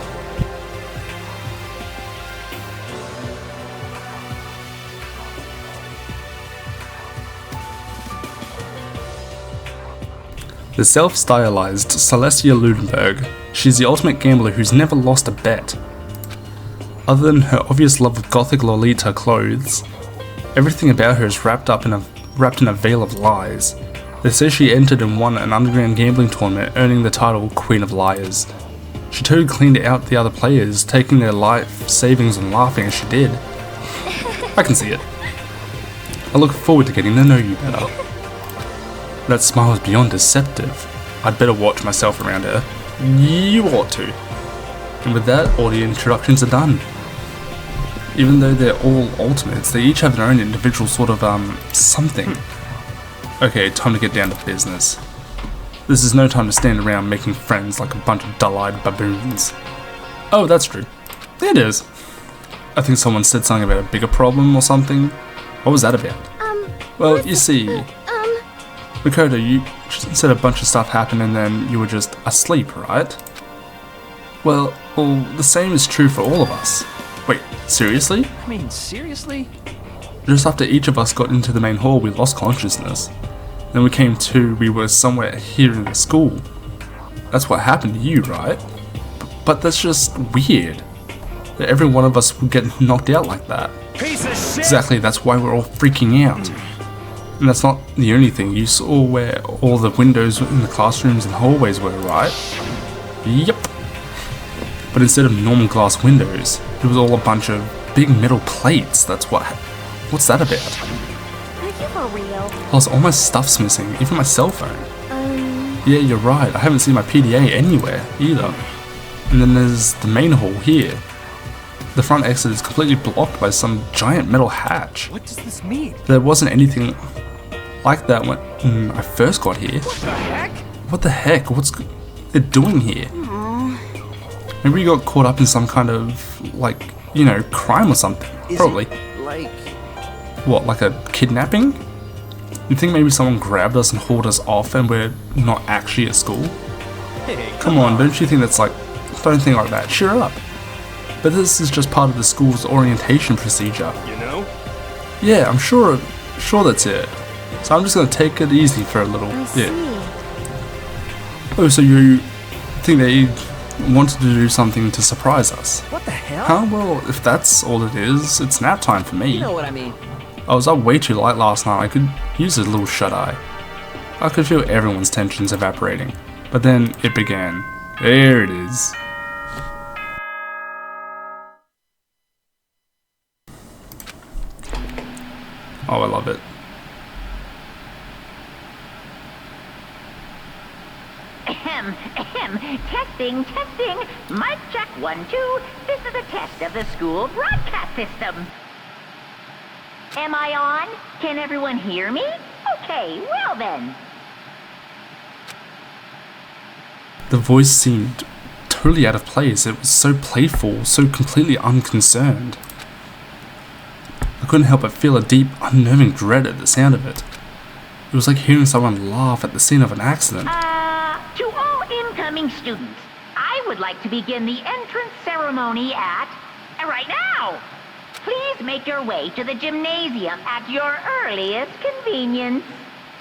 S1: The self-stylized Celestia Ludenberg, she's the ultimate gambler who's never lost a bet. Other than her obvious love of gothic Lolita clothes, everything about her is wrapped in a veil of lies. They say she entered and won an underground gambling tournament, earning the title Queen of Liars. She totally cleaned out the other players, taking their life savings and laughing as she did. I can see it. I look forward to getting to know you better. That smile is beyond deceptive. I'd better watch myself around her. You ought to. And with that, all the introductions are done. Even though they're all ultimates, they each have their own individual sort of, something. Okay, time to get down to business. This is no time to stand around making friends like a bunch of dull-eyed baboons. Oh, that's true. It is. I think someone said something about a bigger problem or something. What was that about? Well, you see... Makoto, you said a bunch of stuff happened and then you were just asleep, right? Well, the same is true for all of us. Wait, seriously?
S6: I mean, seriously?
S1: Just after each of us got into the main hall, we lost consciousness. Then we came to, we were somewhere here in the school. That's what happened to you, right? But that's just weird. That every one of us would get knocked out like that.
S6: Piece of shit!
S1: Exactly, that's why we're all freaking out. And that's not the only thing. You saw where all the windows in the classrooms and hallways were, right? Yep. But instead of normal glass windows, it was all a bunch of big metal plates. What's that about?
S7: Are you for real?
S1: Plus, all my stuff's missing, even my cell phone. Yeah, you're right. I haven't seen my PDA anywhere either. And then there's the main hall here. The front exit is completely blocked by some giant metal hatch.
S6: What does this mean?
S1: There wasn't anything like that when I first got here.
S6: What the heck?
S1: What the heck? What's it doing here? Maybe you got caught up in some kind of, like, you know, crime or something. Probably.
S3: Like...
S1: What, like a kidnapping? You think maybe someone grabbed us and hauled us off and we're not actually at school?
S3: Hey,
S1: Come on, don't you think that's like... Don't think like that. Cheer up. But this is just part of the school's orientation procedure.
S10: You know?
S1: Yeah, I'm sure that's it. So I'm just gonna take it easy for a little
S4: I
S1: bit.
S4: see.
S1: Oh, so you think they wanted to do something to surprise us?
S3: What the hell?
S1: Huh? Well, if that's all it is, it's nap time for me.
S3: You know what I mean.
S1: I was up way too late last night. I could use a little shut-eye. I could feel everyone's tensions evaporating. But then it began. There it is. Oh, I love it.
S11: Ahem, ahem. Testing, testing. Mic check 1, 2. This is a test of the school broadcast system. Am I on? Can everyone hear me? Okay, well then.
S1: The voice seemed totally out of place. It was so playful, so completely unconcerned. I couldn't help but feel a deep, unnerving dread at the sound of it. It was like hearing someone laugh at the scene of an accident.
S11: To all incoming students, I would like to begin the entrance ceremony at... right now! Please make your way to the gymnasium at your earliest convenience.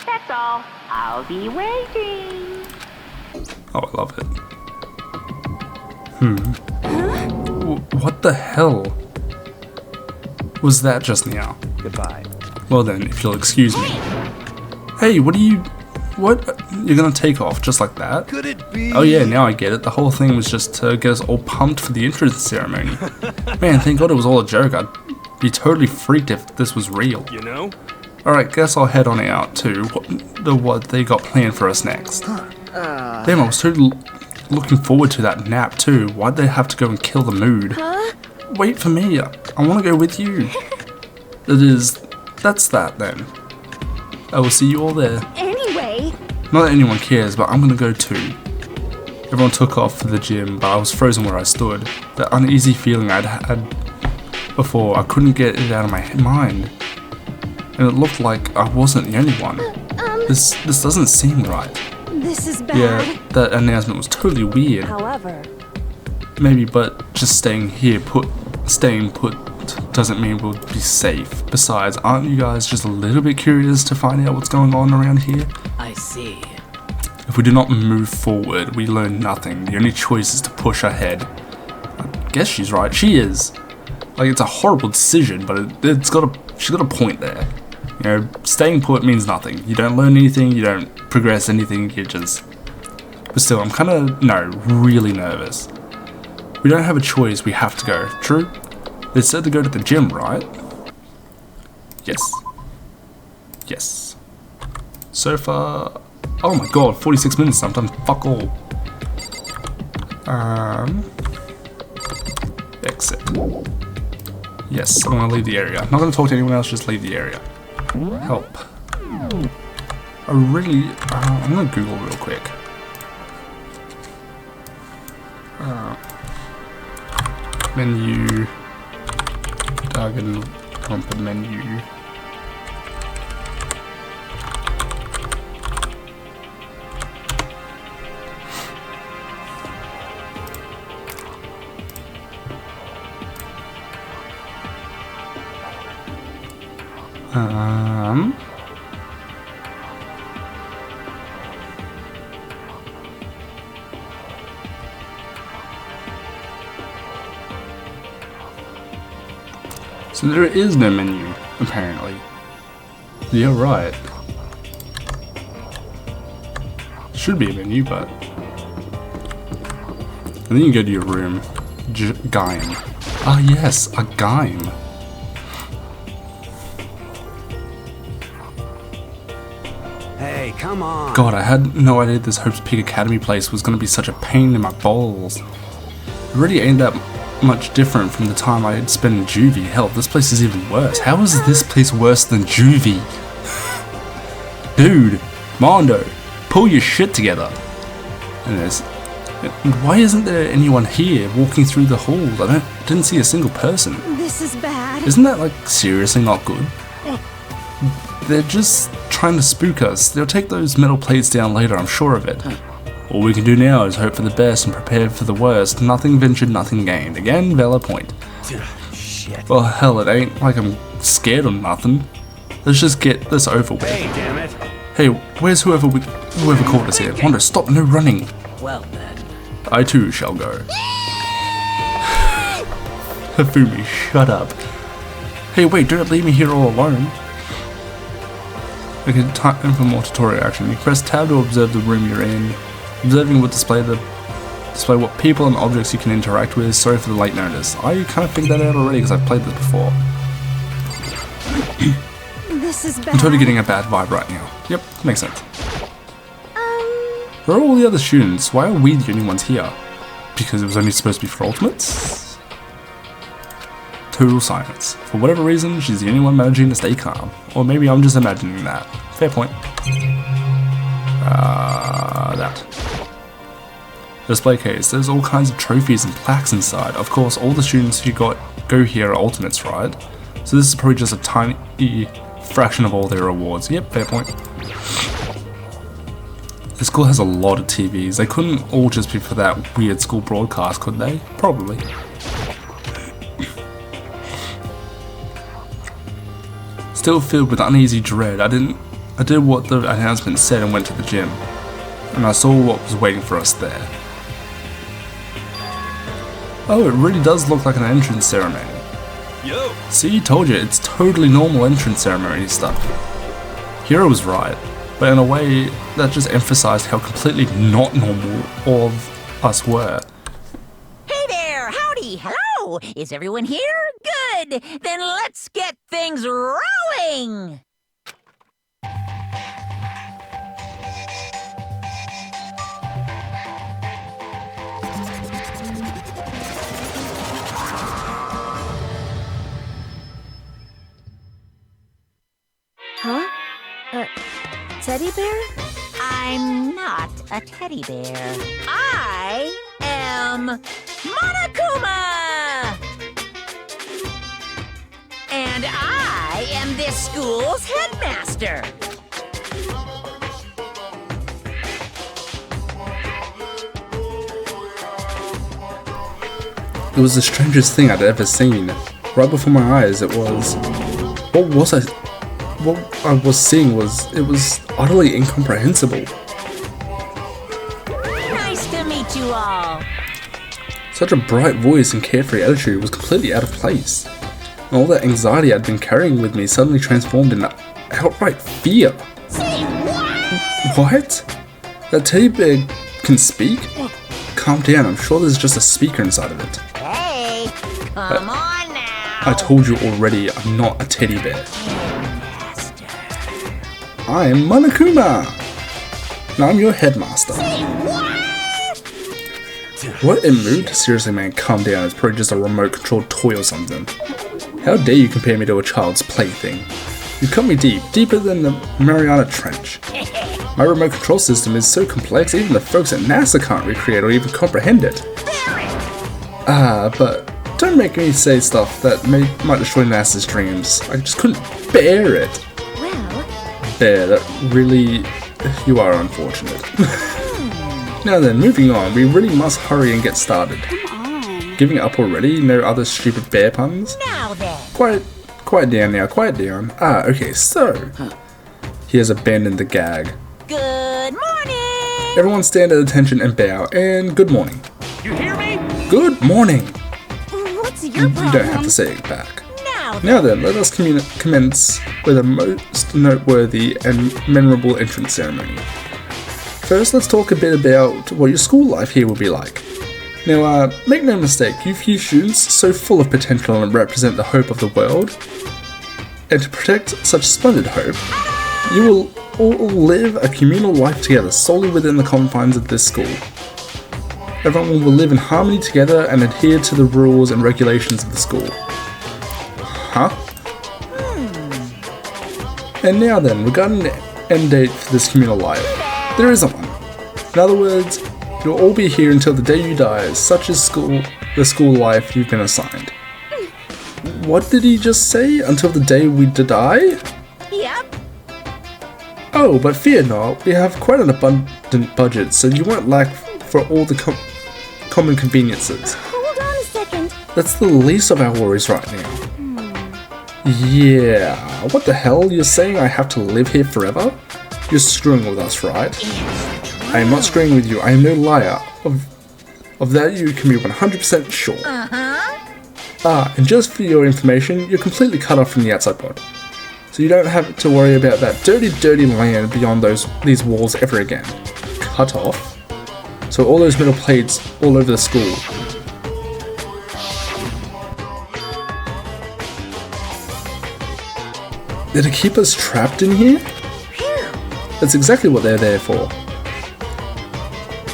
S11: That's all. I'll be waiting.
S1: Oh, I love it. What the hell was that just now?
S8: Goodbye.
S1: Well then, if you'll excuse me. Hey, what are you... What? You're gonna take off just like that?
S10: Could it be?
S1: Oh yeah, now I get it. The whole thing was just to get us all pumped for the entrance ceremony. Man, thank God it was all a joke. I'd be totally freaked if this was real.
S10: You know?
S1: Alright, guess I'll head on out to what they got planned for us next. Damn, I was totally looking forward to that nap too. Why'd they have to go and kill the mood?
S4: Huh?
S1: Wait for me. I want to go with you. That's that then. I will see you all there.
S4: Anyway.
S1: Not that anyone cares, but I'm gonna go too. Everyone took off for the gym, but I was frozen where I stood. That uneasy feeling I'd had before, I couldn't get it out of my mind. And it looked like I wasn't the only one. This doesn't seem right.
S4: This is bad.
S1: Yeah, that announcement was totally weird.
S4: However.
S1: Maybe, but just staying put doesn't mean we'll be safe. Besides, aren't you guys just a little bit curious to find out what's going on around here?
S9: I see.
S1: If we do not move forward, we learn nothing. The only choice is to push ahead. I guess she's right. She is. Like, it's a horrible decision, but she's got a point there. You know, staying put means nothing. You don't learn anything, you don't progress anything, you just... But still, I'm kind of, really nervous. We don't have a choice, we have to go. True? They said to go to the gym, right? Yes. Yes. So far... Oh my god, 46 minutes, I've done fuck all. Exit. Yes, I'm gonna leave the area. I'm not gonna talk to anyone else, just leave the area. Help. I'm gonna Google real quick. Menu. Target prompt menu. So there is no menu, apparently. You're right. Should be a menu, but... And then you go to your room. Gaim. Ah yes, a Gaim.
S8: Hey, come on.
S1: God, I had no idea this Hope's Peak Academy place was gonna be such a pain in my balls. It really ain't that much different from the time I had spent in Juvie. Hell, this place is even worse. How is this place worse than Juvie? Dude, Mondo, pull your shit together. And why isn't there anyone here walking through the halls? I didn't see a single person.
S4: This is bad.
S1: Isn't that like seriously not good? They're just trying to spook us. They'll take those metal plates down later, I'm sure of it. All we can do now is hope for the best and prepare for the worst. Nothing ventured, nothing gained. Again, valid point.
S8: Shit.
S1: Well, hell, it ain't like I'm scared or nothing. Let's just get this over with.
S8: Hey, damn it.
S1: Hey, where's whoever caught us here? Mondo, stop, no running.
S9: Well then.
S1: I too shall go. Hifumi, shut up. Hey, wait, don't leave me here all alone. Okay, time for more tutorial action. You press tab to observe the room you're in. Observing will display what people and objects you can interact with. Sorry for the late notice. I kind of figured that out already because I've played this before.
S4: This is bad.
S1: I'm totally getting a bad vibe right now. Yep, makes sense. Where are all the other students? Why are we the only ones here? Because it was only supposed to be for ultimates? Total silence. For whatever reason, she's the only one managing to stay calm. Or maybe I'm just imagining that. Fair point. That. Display case. There's all kinds of trophies and plaques inside. Of course, all the students who go here are ultimates, right? So this is probably just a tiny fraction of all their rewards. Yep, fair point. The school has a lot of TVs. They couldn't all just be for that weird school broadcast, could they? Probably. Still filled with uneasy dread, I did what the announcement said and went to the gym. And I saw what was waiting for us there. Oh, it really does look like an entrance ceremony.
S10: Yo!
S1: See, told you, it's totally normal entrance ceremony stuff. Hiro was right, but in a way, that just emphasized how completely not normal all of us were.
S11: Hey there, howdy, hello! Is everyone here? Good! Then let's get things rolling!
S4: Huh? Teddy bear?
S11: I'm not a teddy bear. I am Monokuma! And I am this school's headmaster.
S1: It was the strangest thing I'd ever seen. Right before my eyes, it was... What I was seeing was utterly incomprehensible.
S11: Nice to meet you all.
S1: Such a bright voice and carefree attitude was completely out of place. And all that anxiety I'd been carrying with me suddenly transformed into outright fear.
S11: Say what?
S1: What? That teddy bear can speak? Calm down, I'm sure there's just a speaker inside of it.
S11: Hey, come on now.
S1: I told you already, I'm not a teddy bear. I'm Monokuma! And I'm your headmaster. What in mood? Seriously man, calm down, it's probably just a remote controlled toy or something. How dare you compare me to a child's plaything? You cut me deep, deeper than the Mariana Trench. My remote control system is so complex even the folks at NASA can't recreate or even comprehend it. But don't make me say stuff that might destroy NASA's dreams. I just couldn't bear it. There, that really... you are unfortunate. Now then, moving on, we really must hurry and get started. Giving up already? No other stupid bear puns?
S11: Now then.
S1: Quiet down now, quiet down. Okay, so... he has abandoned the gag.
S11: Good morning!
S1: Everyone stand at attention and bow, and good morning.
S6: You hear me?
S1: Good morning!
S4: What's your problem?
S1: You don't have to say it back. Now then, let us commence with a most noteworthy and memorable entrance ceremony. First, let's talk a bit about what your school life here will be like. Now, make no mistake, you few students, so full of potential and represent the hope of the world, and to protect such splendid hope, you will all live a communal life together solely within the confines of this school. Everyone will live in harmony together and adhere to the rules and regulations of the school. Huh? And now then, regarding the end date for this communal life, there isn't one. In other words, you'll all be here until the day you die, such is the school life you've been assigned. What did he just say? Until the day we die?
S11: Yep.
S1: Oh, but fear not, we have quite an abundant budget, so you won't lack for all the common conveniences.
S4: Hold on a second.
S1: That's the least of our worries right now. Yeah, what the hell? You're saying I have to live here forever? You're screwing with us, right? I am not screwing with you. I am no liar. Of that you can be 100% sure. And just for your information, you're completely cut off from the outside world. So you don't have to worry about that dirty, dirty land beyond these walls ever again. Cut off? So all those metal plates all over the school. They're to keep us trapped in here? That's exactly what they're there for.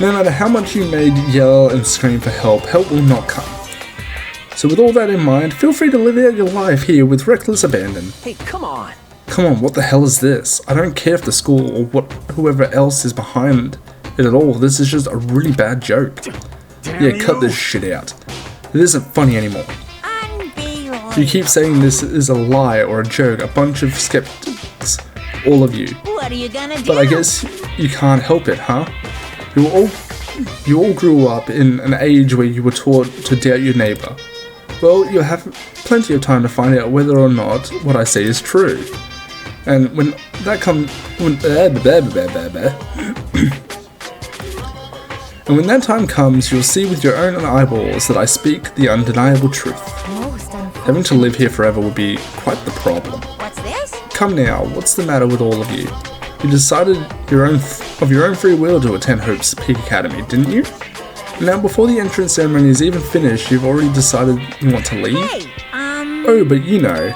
S1: No matter how much you may yell and scream for help, help will not come. So with all that in mind, feel free to live out your life here with reckless abandon.
S6: Hey, come on.
S1: Come on, what the hell is this? I don't care if the school or whoever else is behind it at all. This is just a really bad joke. Yeah, cut this shit out. It isn't funny anymore. You keep saying this is a lie or a joke. A bunch of skeptics all of you.
S5: What are you gonna do?
S1: But I guess you can't help it, huh? You all grew up in an age where you were taught to doubt your neighbor. Well, you'll have plenty of time to find out whether or not what I say is true. And when that comes, and when that time comes, you'll see with your own eyeballs that I speak the undeniable truth. Having to live here forever would be quite the problem.
S5: What's this?
S1: Come now, what's the matter with all of you? You decided of your own free will to attend Hope's Peak Academy, didn't you? Now, before the entrance ceremony is even finished, you've already decided you want to leave?
S5: Hey,
S1: Oh, but you know,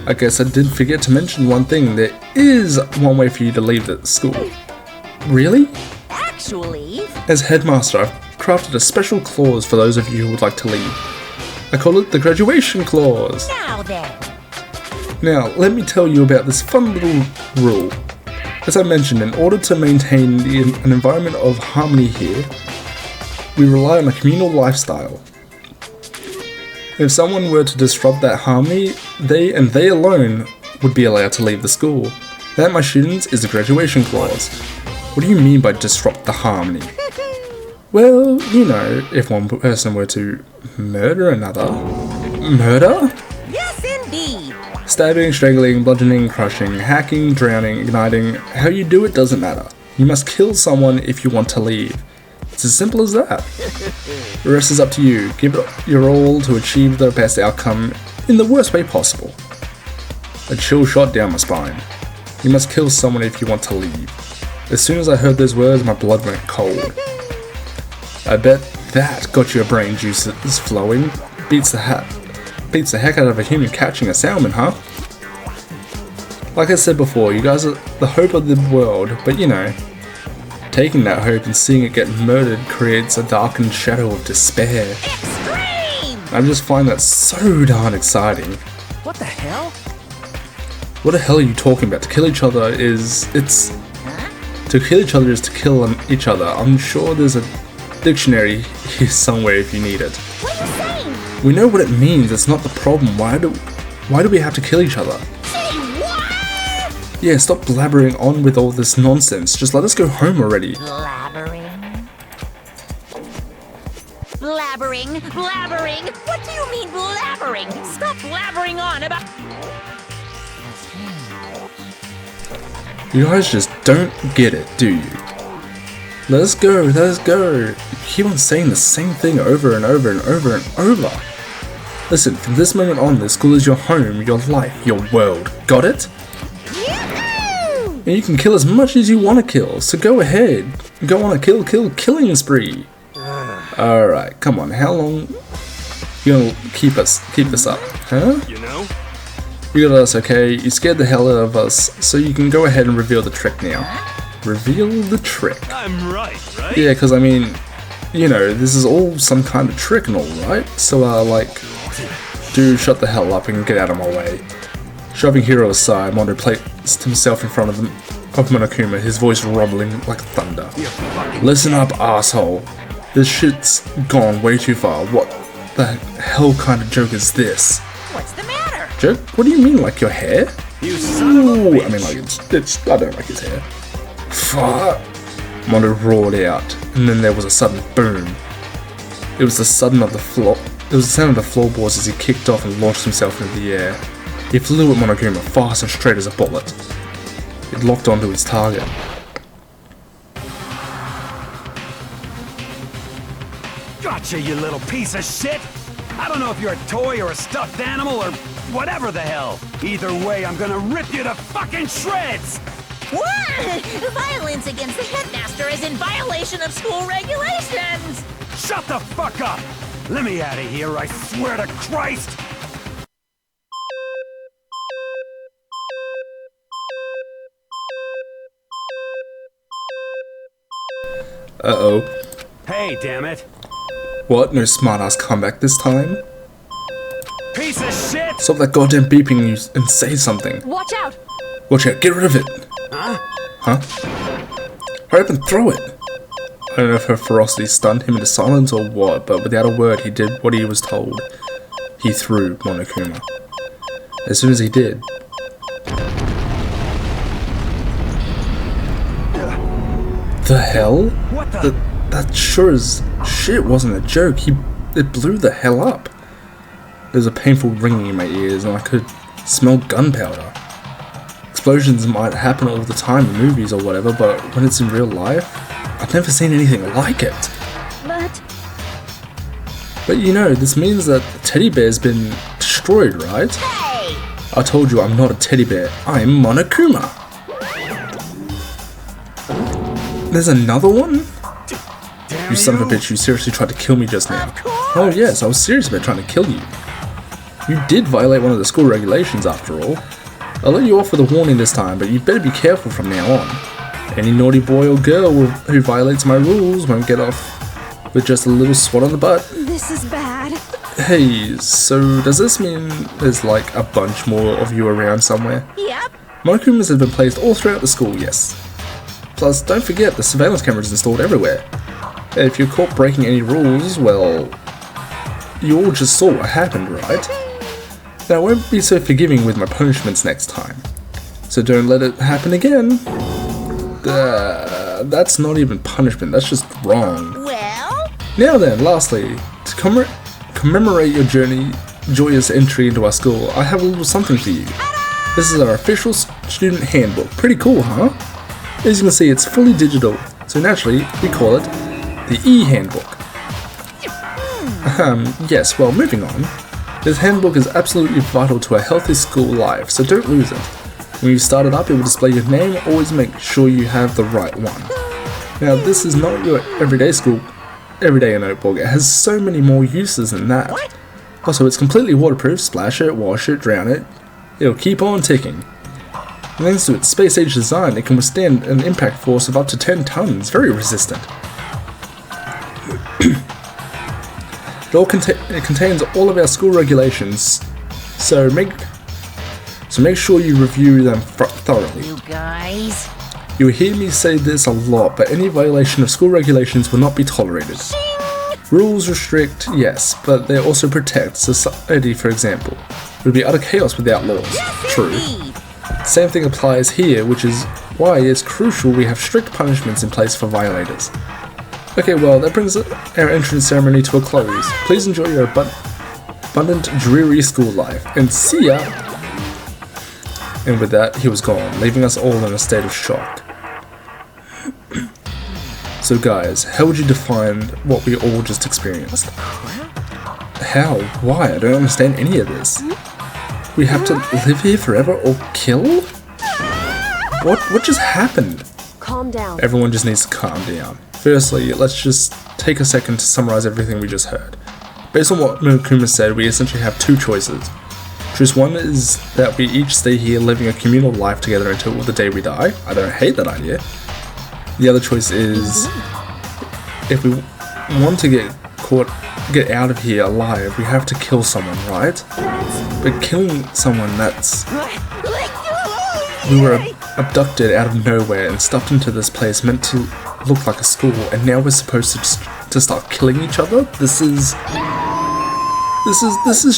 S1: I guess I did forget to mention one thing. There is one way for you to leave the school. Really?
S5: actually...
S1: As headmaster, I've crafted a special clause for those of you who would like to leave. I call it the graduation clause.
S5: Now then.
S1: Now, let me tell you about this fun little rule. As I mentioned, in order to maintain an environment of harmony here, we rely on a communal lifestyle. If someone were to disrupt that harmony, they alone would be allowed to leave the school. That, my students, is the graduation clause. What do you mean by disrupt the harmony? Well, you know, if one person were to murder another. Murder?
S5: Yes, indeed.
S1: Stabbing, strangling, bludgeoning, crushing, hacking, drowning, igniting, how you do it doesn't matter. You must kill someone if you want to leave. It's as simple as that. The rest is up to you. Give it your all to achieve the best outcome in the worst way possible. A chill shot down my spine. You must kill someone if you want to leave. As soon as I heard those words, my blood went cold. I bet that got your brain juices flowing. Beats the heck out of a human catching a salmon, huh? Like I said before, you guys are the hope of the world, but you know, taking that hope and seeing it get murdered creates a darkened shadow of despair.
S5: Extreme!
S1: I just find that so darn exciting.
S2: What the hell?
S1: What the hell are you talking about? To kill each other is... To kill each other is to kill each other. I'm sure there's a dictionary here somewhere if you need it.
S5: What are you saying?
S1: We know what it means, it's not the problem. Why do we have to kill each other?
S5: Say what?
S1: Yeah, stop blabbering on with all this nonsense. Just let us go home already.
S5: Blabbering? Blabbering? Blabbering? What do you mean blabbering? Stop blabbering on about...
S1: You guys just don't get it, do you? Let us go, let us go. You keep on saying the same thing over and over and over and over. Listen, from this moment on, this school is your home, your life, your world. Got it?
S5: Yahoo!
S1: And you can kill as much as you want to kill, so go ahead. Go on a killing spree. Alright, come on, how long you gonna keep this up, huh?
S10: You know?
S1: You got us, okay? You scared the hell out of us, so you can go ahead and reveal the trick now. Reveal the trick.
S10: I'm right?
S1: Yeah, because I mean, you know, this is all some kind of trick and all, right? So, like, dude, shut the hell up and get out of my way. Shoving Hiro aside, Mondo placed himself in front of Monokuma, his voice rumbling like thunder. Listen up, asshole. This shit's gone way too far. What the hell kind of joke is this?
S5: What's the matter?
S1: Joke? What do you mean, like your hair?
S10: You son of a bitch.
S1: I mean, like, I don't like his hair. Fuck! Mondo roared out, and then there was a sudden boom. It was the sound of the floorboards as he kicked off and launched himself into the air. He flew at Monokuma fast and straight as a bullet. It locked onto his target.
S8: Gotcha, you little piece of shit! I don't know if you're a toy or a stuffed animal or whatever the hell. Either way, I'm gonna rip you to fucking shreds!
S5: What? Violence against the headmaster is in violation of school regulations!
S8: Shut the fuck up! Let me out of here, I swear to Christ!
S1: Uh-oh.
S8: Hey, damn it!
S1: What? No smart-ass comeback this time?
S8: Piece of shit!
S1: Stop that goddamn beeping and say something.
S7: Watch out!
S1: Watch out, get rid of it!
S8: Huh?
S1: Huh? Hurry up and throw it! I don't know if her ferocity stunned him into silence or what, but without a word he did what he was told. He threw Monokuma. As soon as he did, The hell?
S8: What the?
S1: That sure as shit wasn't a joke. It blew the hell up. There's a painful ringing in my ears and I could smell gunpowder. Explosions might happen all the time in movies or whatever, but when it's in real life, I've never seen anything like it. But you know, this means that the teddy bear's been destroyed, right?
S5: Hey!
S1: I told you I'm not a teddy bear, I'm Monokuma. There's another one? You son of a bitch, you seriously tried to kill me just now. Oh yes, I was serious about trying to kill you. You did violate one of the school regulations after all. I'll let you off with a warning this time, but you better be careful from now on. Any naughty boy or girl who violates my rules won't get off with just a little swat on the butt.
S4: This is bad.
S1: Hey, so does this mean there's like a bunch more of you around somewhere?
S5: Yep.
S1: Monokumas have been placed all throughout the school, yes. Plus, don't forget the surveillance cameras installed everywhere. If you're caught breaking any rules, well, you all just saw what happened, right? Now I won't be so forgiving with my punishments next time. So don't let it happen again. That's not even punishment, that's just wrong.
S5: Well?
S1: Now then, lastly, to commemorate your joyous entry into our school, I have a little something for you. This is our official student handbook. Pretty cool, huh? As you can see, it's fully digital, so naturally, we call it the e-handbook. Yes, well, moving on. This handbook is absolutely vital to a healthy school life, so don't lose it. When you start it up, it will display your name. Always make sure you have the right one. Now, this is not your everyday notebook. It has so many more uses than that. Also, it's completely waterproof. Splash it, wash it, drown it. It'll keep on ticking. Thanks to its space-age design, it can withstand an impact force of up to 10 tons. Very resistant. It contains all of our school regulations, so make sure you review them thoroughly.
S5: You guys.
S1: You'll hear me say this a lot, but any violation of school regulations will not be tolerated. Rules restrict, yes, but they also protect society, for example. It would be utter chaos without laws. True. Same thing applies here, which is why it's crucial we have strict punishments in place for violators. Okay, well, that brings our entrance ceremony to a close. Please enjoy your abundant, dreary school life, and see ya! And with that, he was gone, leaving us all in a state of shock. So guys, how would you define what we all just experienced? How? Why? I don't understand any of this. We have to live here forever or kill? What just happened?
S4: Calm down.
S1: Everyone just needs to calm down. Firstly, let's just take a second to summarize everything we just heard. Based on what Monokuma said, we essentially have two choices. Choice one is that we each stay here living a communal life together until the day we die. I don't hate that idea. The other choice is, if we want to get out of here alive, we have to kill someone, right? But killing someone, we were abducted out of nowhere and stuffed into this place meant to look like a school, and now we're supposed to start killing each other? This is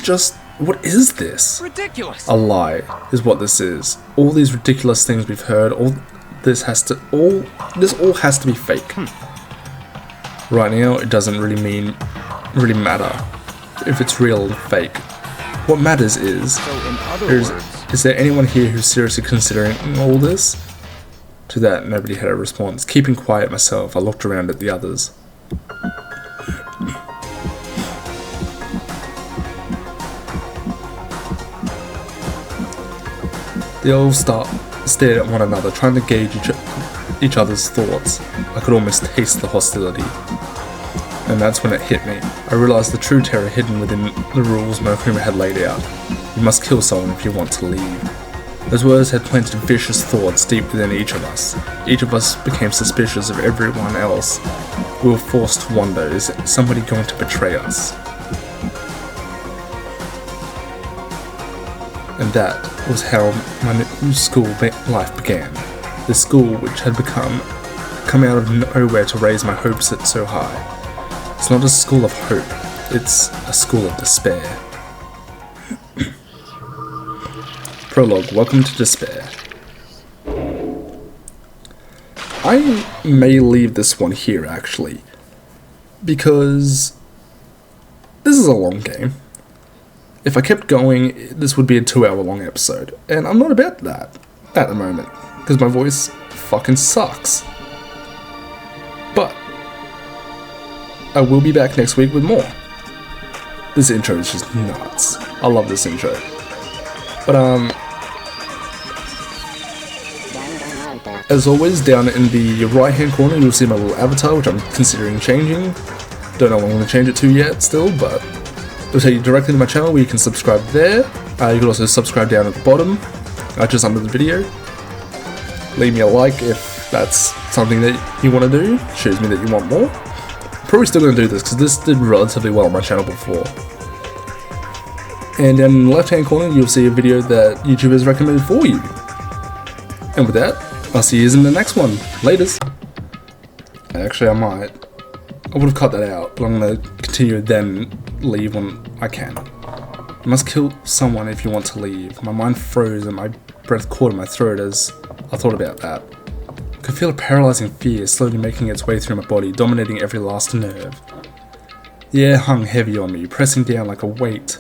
S1: just, what is this?
S6: Ridiculous.
S1: A lie is what this is. All these ridiculous things we've heard, this all has to be fake. Right now, it doesn't really matter if it's real or fake. What matters is, is there anyone here who's seriously considering all this? To that, nobody had a response. Keeping quiet myself, I looked around at the others. They all stared at one another, trying to gauge each other's thoughts. I could almost taste the hostility. And that's when it hit me. I realized the true terror hidden within the rules Monokuma had laid out. You must kill someone if you want to leave. Those words had planted vicious thoughts deep within each of us. Each of us became suspicious of everyone else. We were forced to wonder, is somebody going to betray us? And that was how my new school life began. This school which had come out of nowhere to raise my hopes so high. It's not a school of hope, it's a school of despair. Prologue, welcome to despair. I may leave this one here actually, because this is a long game. If I kept going, this would be a 2-hour long episode, and I'm not about that at the moment, because my voice fucking sucks. But I will be back next week with more. This intro is just nuts. I love this intro. But as always, down in the right hand corner you'll see my little avatar, which I'm considering changing. Don't know what I'm going to change it to yet still, but it'll take you directly to my channel where you can subscribe there. You can also subscribe down at the bottom, just under the video. Leave me a like if that's something that you want to do. Shows me that you want more. Probably still going to do this because this did relatively well on my channel before. And down in the left hand corner you'll see a video that YouTube has recommended for you. And with that, I'll see you in the next one. Laters. Actually, I might. I would have cut that out, but I'm going to continue then leave when I can. You must kill someone if you want to leave. My mind froze and my breath caught in my throat as I thought about that. I could feel a paralyzing fear slowly making its way through my body, dominating every last nerve. The air hung heavy on me, pressing down like a weight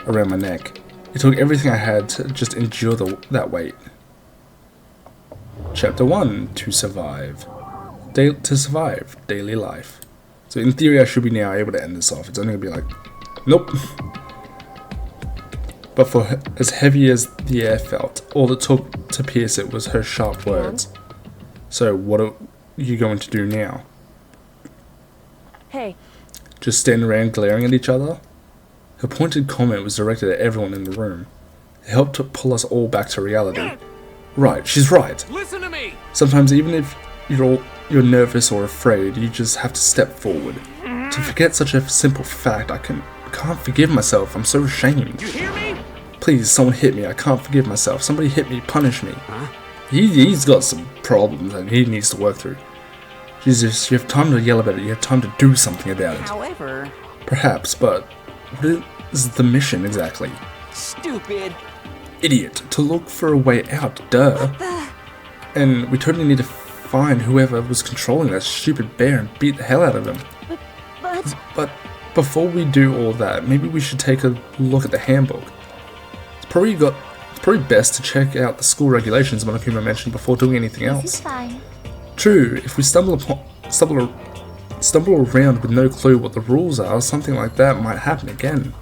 S1: around my neck. It took everything I had to just endure that weight. Chapter 1, to survive. To survive daily life. So in theory I should be now able to end this off. It's only going to be like, nope. But for as heavy as the air felt, all it took to pierce it was her sharp words. So what are you going to do now?
S12: Hey.
S1: Just stand around glaring at each other? Her pointed comment was directed at everyone in the room. It helped to pull us all back to reality. Right, she's right.
S6: Listen to me.
S1: Sometimes even if you're nervous or afraid, you just have to step forward. To forget such a simple fact, I can't forgive myself. I'm so ashamed.
S6: You hear me?
S1: Please, someone hit me. I can't forgive myself. Somebody hit me. Punish me. Huh? He's got some problems and he needs to work through. Jesus, you have time to yell about it. You have time to do something about it.
S5: However...
S1: Perhaps, but what is the mission exactly?
S12: Stupid.
S1: Idiot. To look for a way out. Duh. And we totally need to find whoever was controlling that stupid bear and beat the hell out of him. But before we do all that, maybe we should take a look at the handbook. It's probably best to check out the school regulations Monokuma mentioned before doing anything else.
S7: This is fine.
S1: True, if we stumble around with no clue what the rules are, something like that might happen again.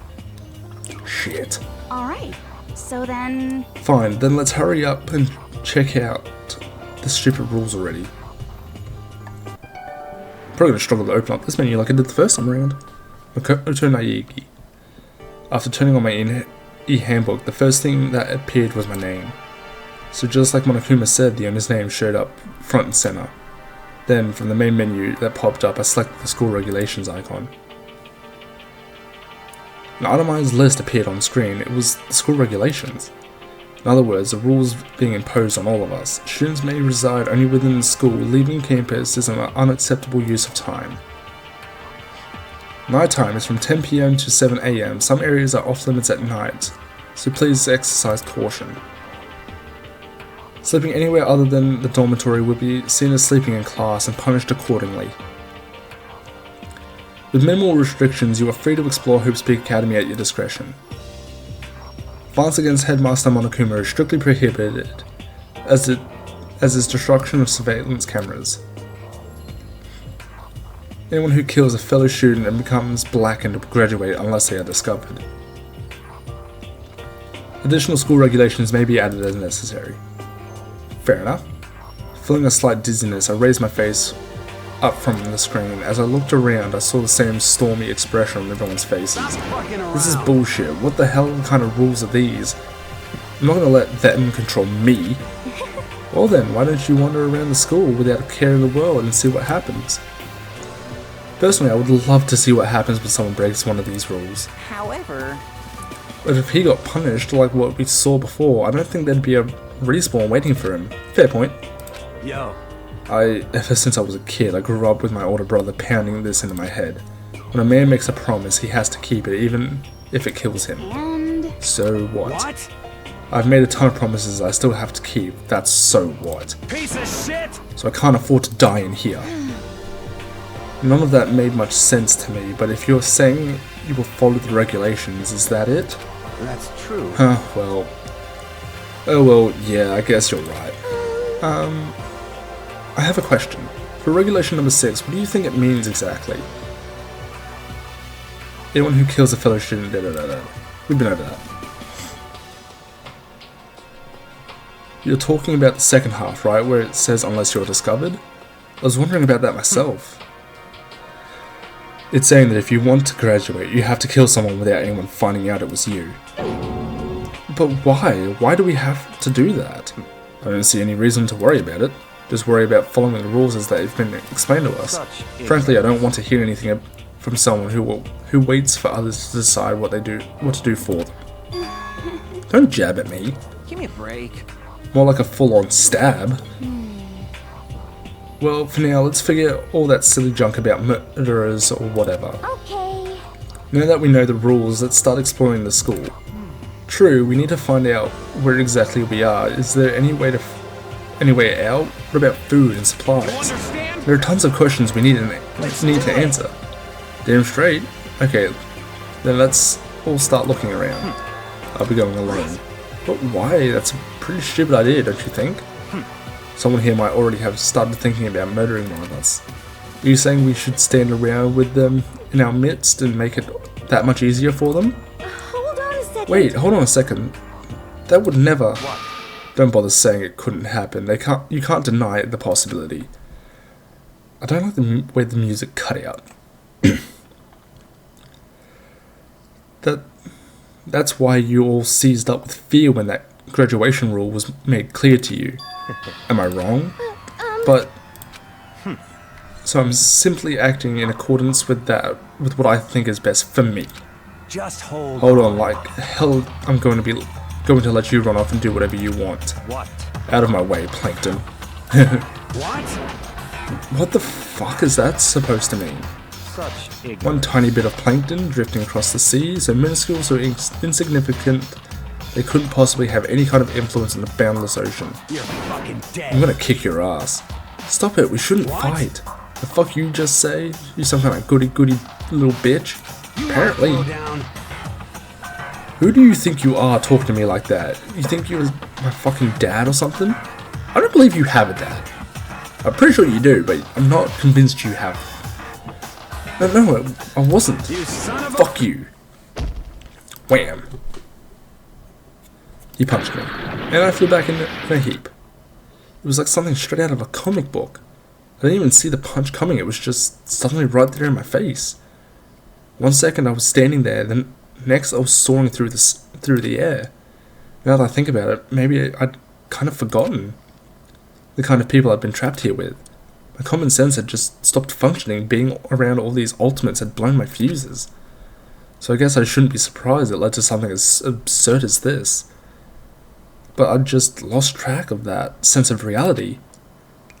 S1: Shit.
S12: Alright, so then...
S1: Fine, then let's hurry up and check out the stupid rules already. Probably gonna struggle to open up this menu like I did the first time around. Makoto Naegi. After turning on my e-handbook, the first thing that appeared was my name. So just like Monokuma said, the owner's name showed up front and center. Then from the main menu that popped up, I selected the school regulations icon. An itemized list appeared on screen. It was the school regulations. In other words, the rules being imposed on all of us. Students may reside only within the school. Leaving campus is an unacceptable use of time. Nighttime is from 10 PM to 7 AM. Some areas are off limits at night, so please exercise caution. Sleeping anywhere other than the dormitory would be seen as sleeping in class and punished accordingly. With minimal restrictions, you are free to explore Hope's Peak Academy at your discretion. Violence against Headmaster Monokuma is strictly prohibited, as is destruction of surveillance cameras. Anyone who kills a fellow student and becomes blackened will graduate unless they are discovered. Additional school regulations may be added as necessary. Fair enough. Feeling a slight dizziness, I raised my face up from the screen. As I looked around, I saw the same stormy expression on everyone's faces. This is bullshit. What the hell kind of rules are these? I'm not going to let them control me. Well then, why don't you wander around the school without a care in the world and see what happens? Personally, I would love to see what happens when someone breaks one of these rules.
S5: However...
S1: But if he got punished like what we saw before, I don't think there'd be a respawn waiting for him. Fair point.
S8: Yo.
S1: Ever since I was a kid, I grew up with my older brother pounding this into my head. When a man makes a promise, he has to keep it, even if it kills him.
S12: And...
S1: So what? I've made a ton of promises I still have to keep. That's so what?
S8: Piece of shit!
S1: So I can't afford to die in here. None of that made much sense to me, but if you're saying you will follow the regulations, is that it?
S3: That's true.
S1: Huh, well... Oh well, yeah, I guess you're right. I have a question. For regulation number 6, what do you think it means exactly? Anyone who kills a fellow student, We've been over that. You're talking about the second half, right? Where it says unless you're discovered? I was wondering about that myself. It's saying that if you want to graduate, you have to kill someone without anyone finding out it was you. But why? Why do we have to do that? I don't see any reason to worry about it. Just worry about following the rules as they've been explained to us. Frankly, I don't want to hear anything from someone who waits for others to decide what to do for them. Don't jab at me.
S12: Give me a break.
S1: More like a full-on stab. Well, for now, let's figure all that silly junk about murderers or whatever.
S7: Okay.
S1: Now that we know the rules, let's start exploring the school. True, we need to find out where exactly we are. Is there any way out? What about food and supplies? There are tons of questions we need to answer. Damn straight. Okay, then let's all start looking around. I'll be going alone. But why? That's a pretty stupid idea, don't you think? Someone here might already have started thinking about murdering one of us. Are you saying we should stand around with them in our midst and make it that much easier for them?
S4: Hold on a second.
S1: Wait, hold on a second. That would never... Don't bother saying it couldn't happen. You can't deny the possibility. I don't like the way the music cut out. That's why you all seized up with fear when that graduation rule was made clear to you. Am I wrong? But... So I'm simply acting in accordance with what I think is best for me.
S8: Just hold
S1: on, like, hell, I'm going to let you run off and do whatever you want.
S8: What?
S1: Out of my way, Plankton.
S8: What?
S1: What the fuck is that supposed to mean?
S3: Such ignorance.
S1: One tiny bit of plankton drifting across the sea, so minuscule, so insignificant, they couldn't possibly have any kind of influence in the boundless ocean.
S8: You're fucking dead.
S1: I'm gonna kick your ass. Stop it, we shouldn't fight. The fuck you just say? You some kind of goody little bitch? Apparently. Who do you think you are talking to me like that? You think you're my fucking dad or something? I don't believe you have a dad. I'm pretty sure you do, but I'm not convinced you have. No, I wasn't. Fuck you. Wham. He punched me, and I flew back in a heap. It was like something straight out of a comic book. I didn't even see the punch coming, it was just suddenly right there in my face. 1 second I was standing there, then next I was soaring through the air. Now that I think about it, maybe I'd kind of forgotten the kind of people I'd been trapped here with. My common sense had just stopped functioning, being around all these ultimates had blown my fuses. So I guess I shouldn't be surprised it led to something as absurd as this. But I just lost track of that sense of reality.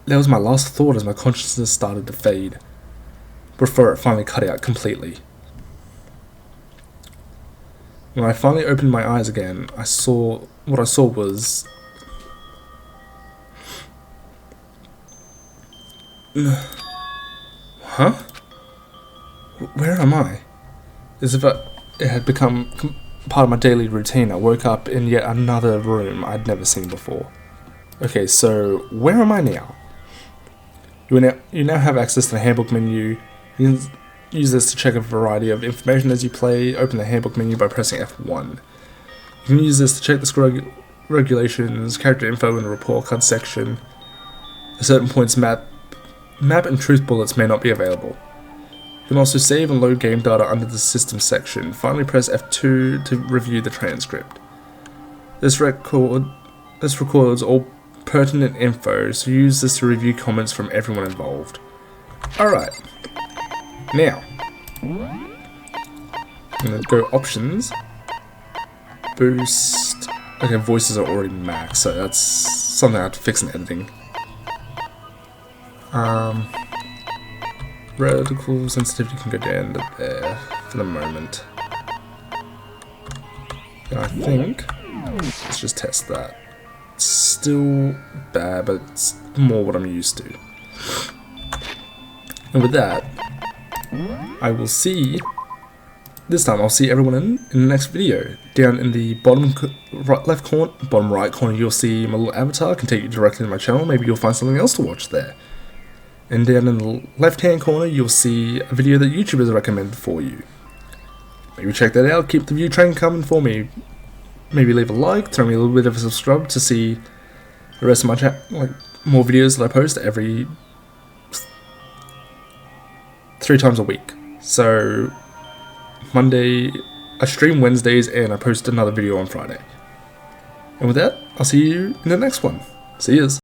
S1: That was my last thought as my consciousness started to fade, before it finally cut out completely. When I finally opened my eyes again, what I saw was... Huh? Where am I? As if it had become part of my daily routine. I woke up in yet another room I'd never seen before. Okay, so where am I now? You now have access to the handbook menu. You can use this to check a variety of information as you play. Open the handbook menu by pressing F1. You can use this to check the school regulations, character info in the report card section. At certain points, map and truth bullets may not be available. You can also save and load game data under the system section. Finally, press F2 to review the transcript. This records all pertinent info, so use this to review comments from everyone involved. Alright. Now, I'm going to go options. Boost. Okay, voices are already max, so that's something I have to fix in editing. Reticle sensitivity can go down to there for the moment. And I think Let's just test that. It's still bad, but it's more what I'm used to. And with that, I will see. This time I'll see everyone in the next video. Down in the bottom right corner, you'll see my little avatar. Can take you directly to my channel. Maybe you'll find something else to watch there. And down in the left hand corner, you'll see a video that YouTube has recommended for you. Maybe check that out. Keep the view train coming for me. Maybe leave a like, throw me a little bit of a subscribe to see the rest of my more videos that I post every 3 times a week. So Monday, I stream Wednesdays and I post another video on Friday. And with that, I'll see you in the next one. See yous.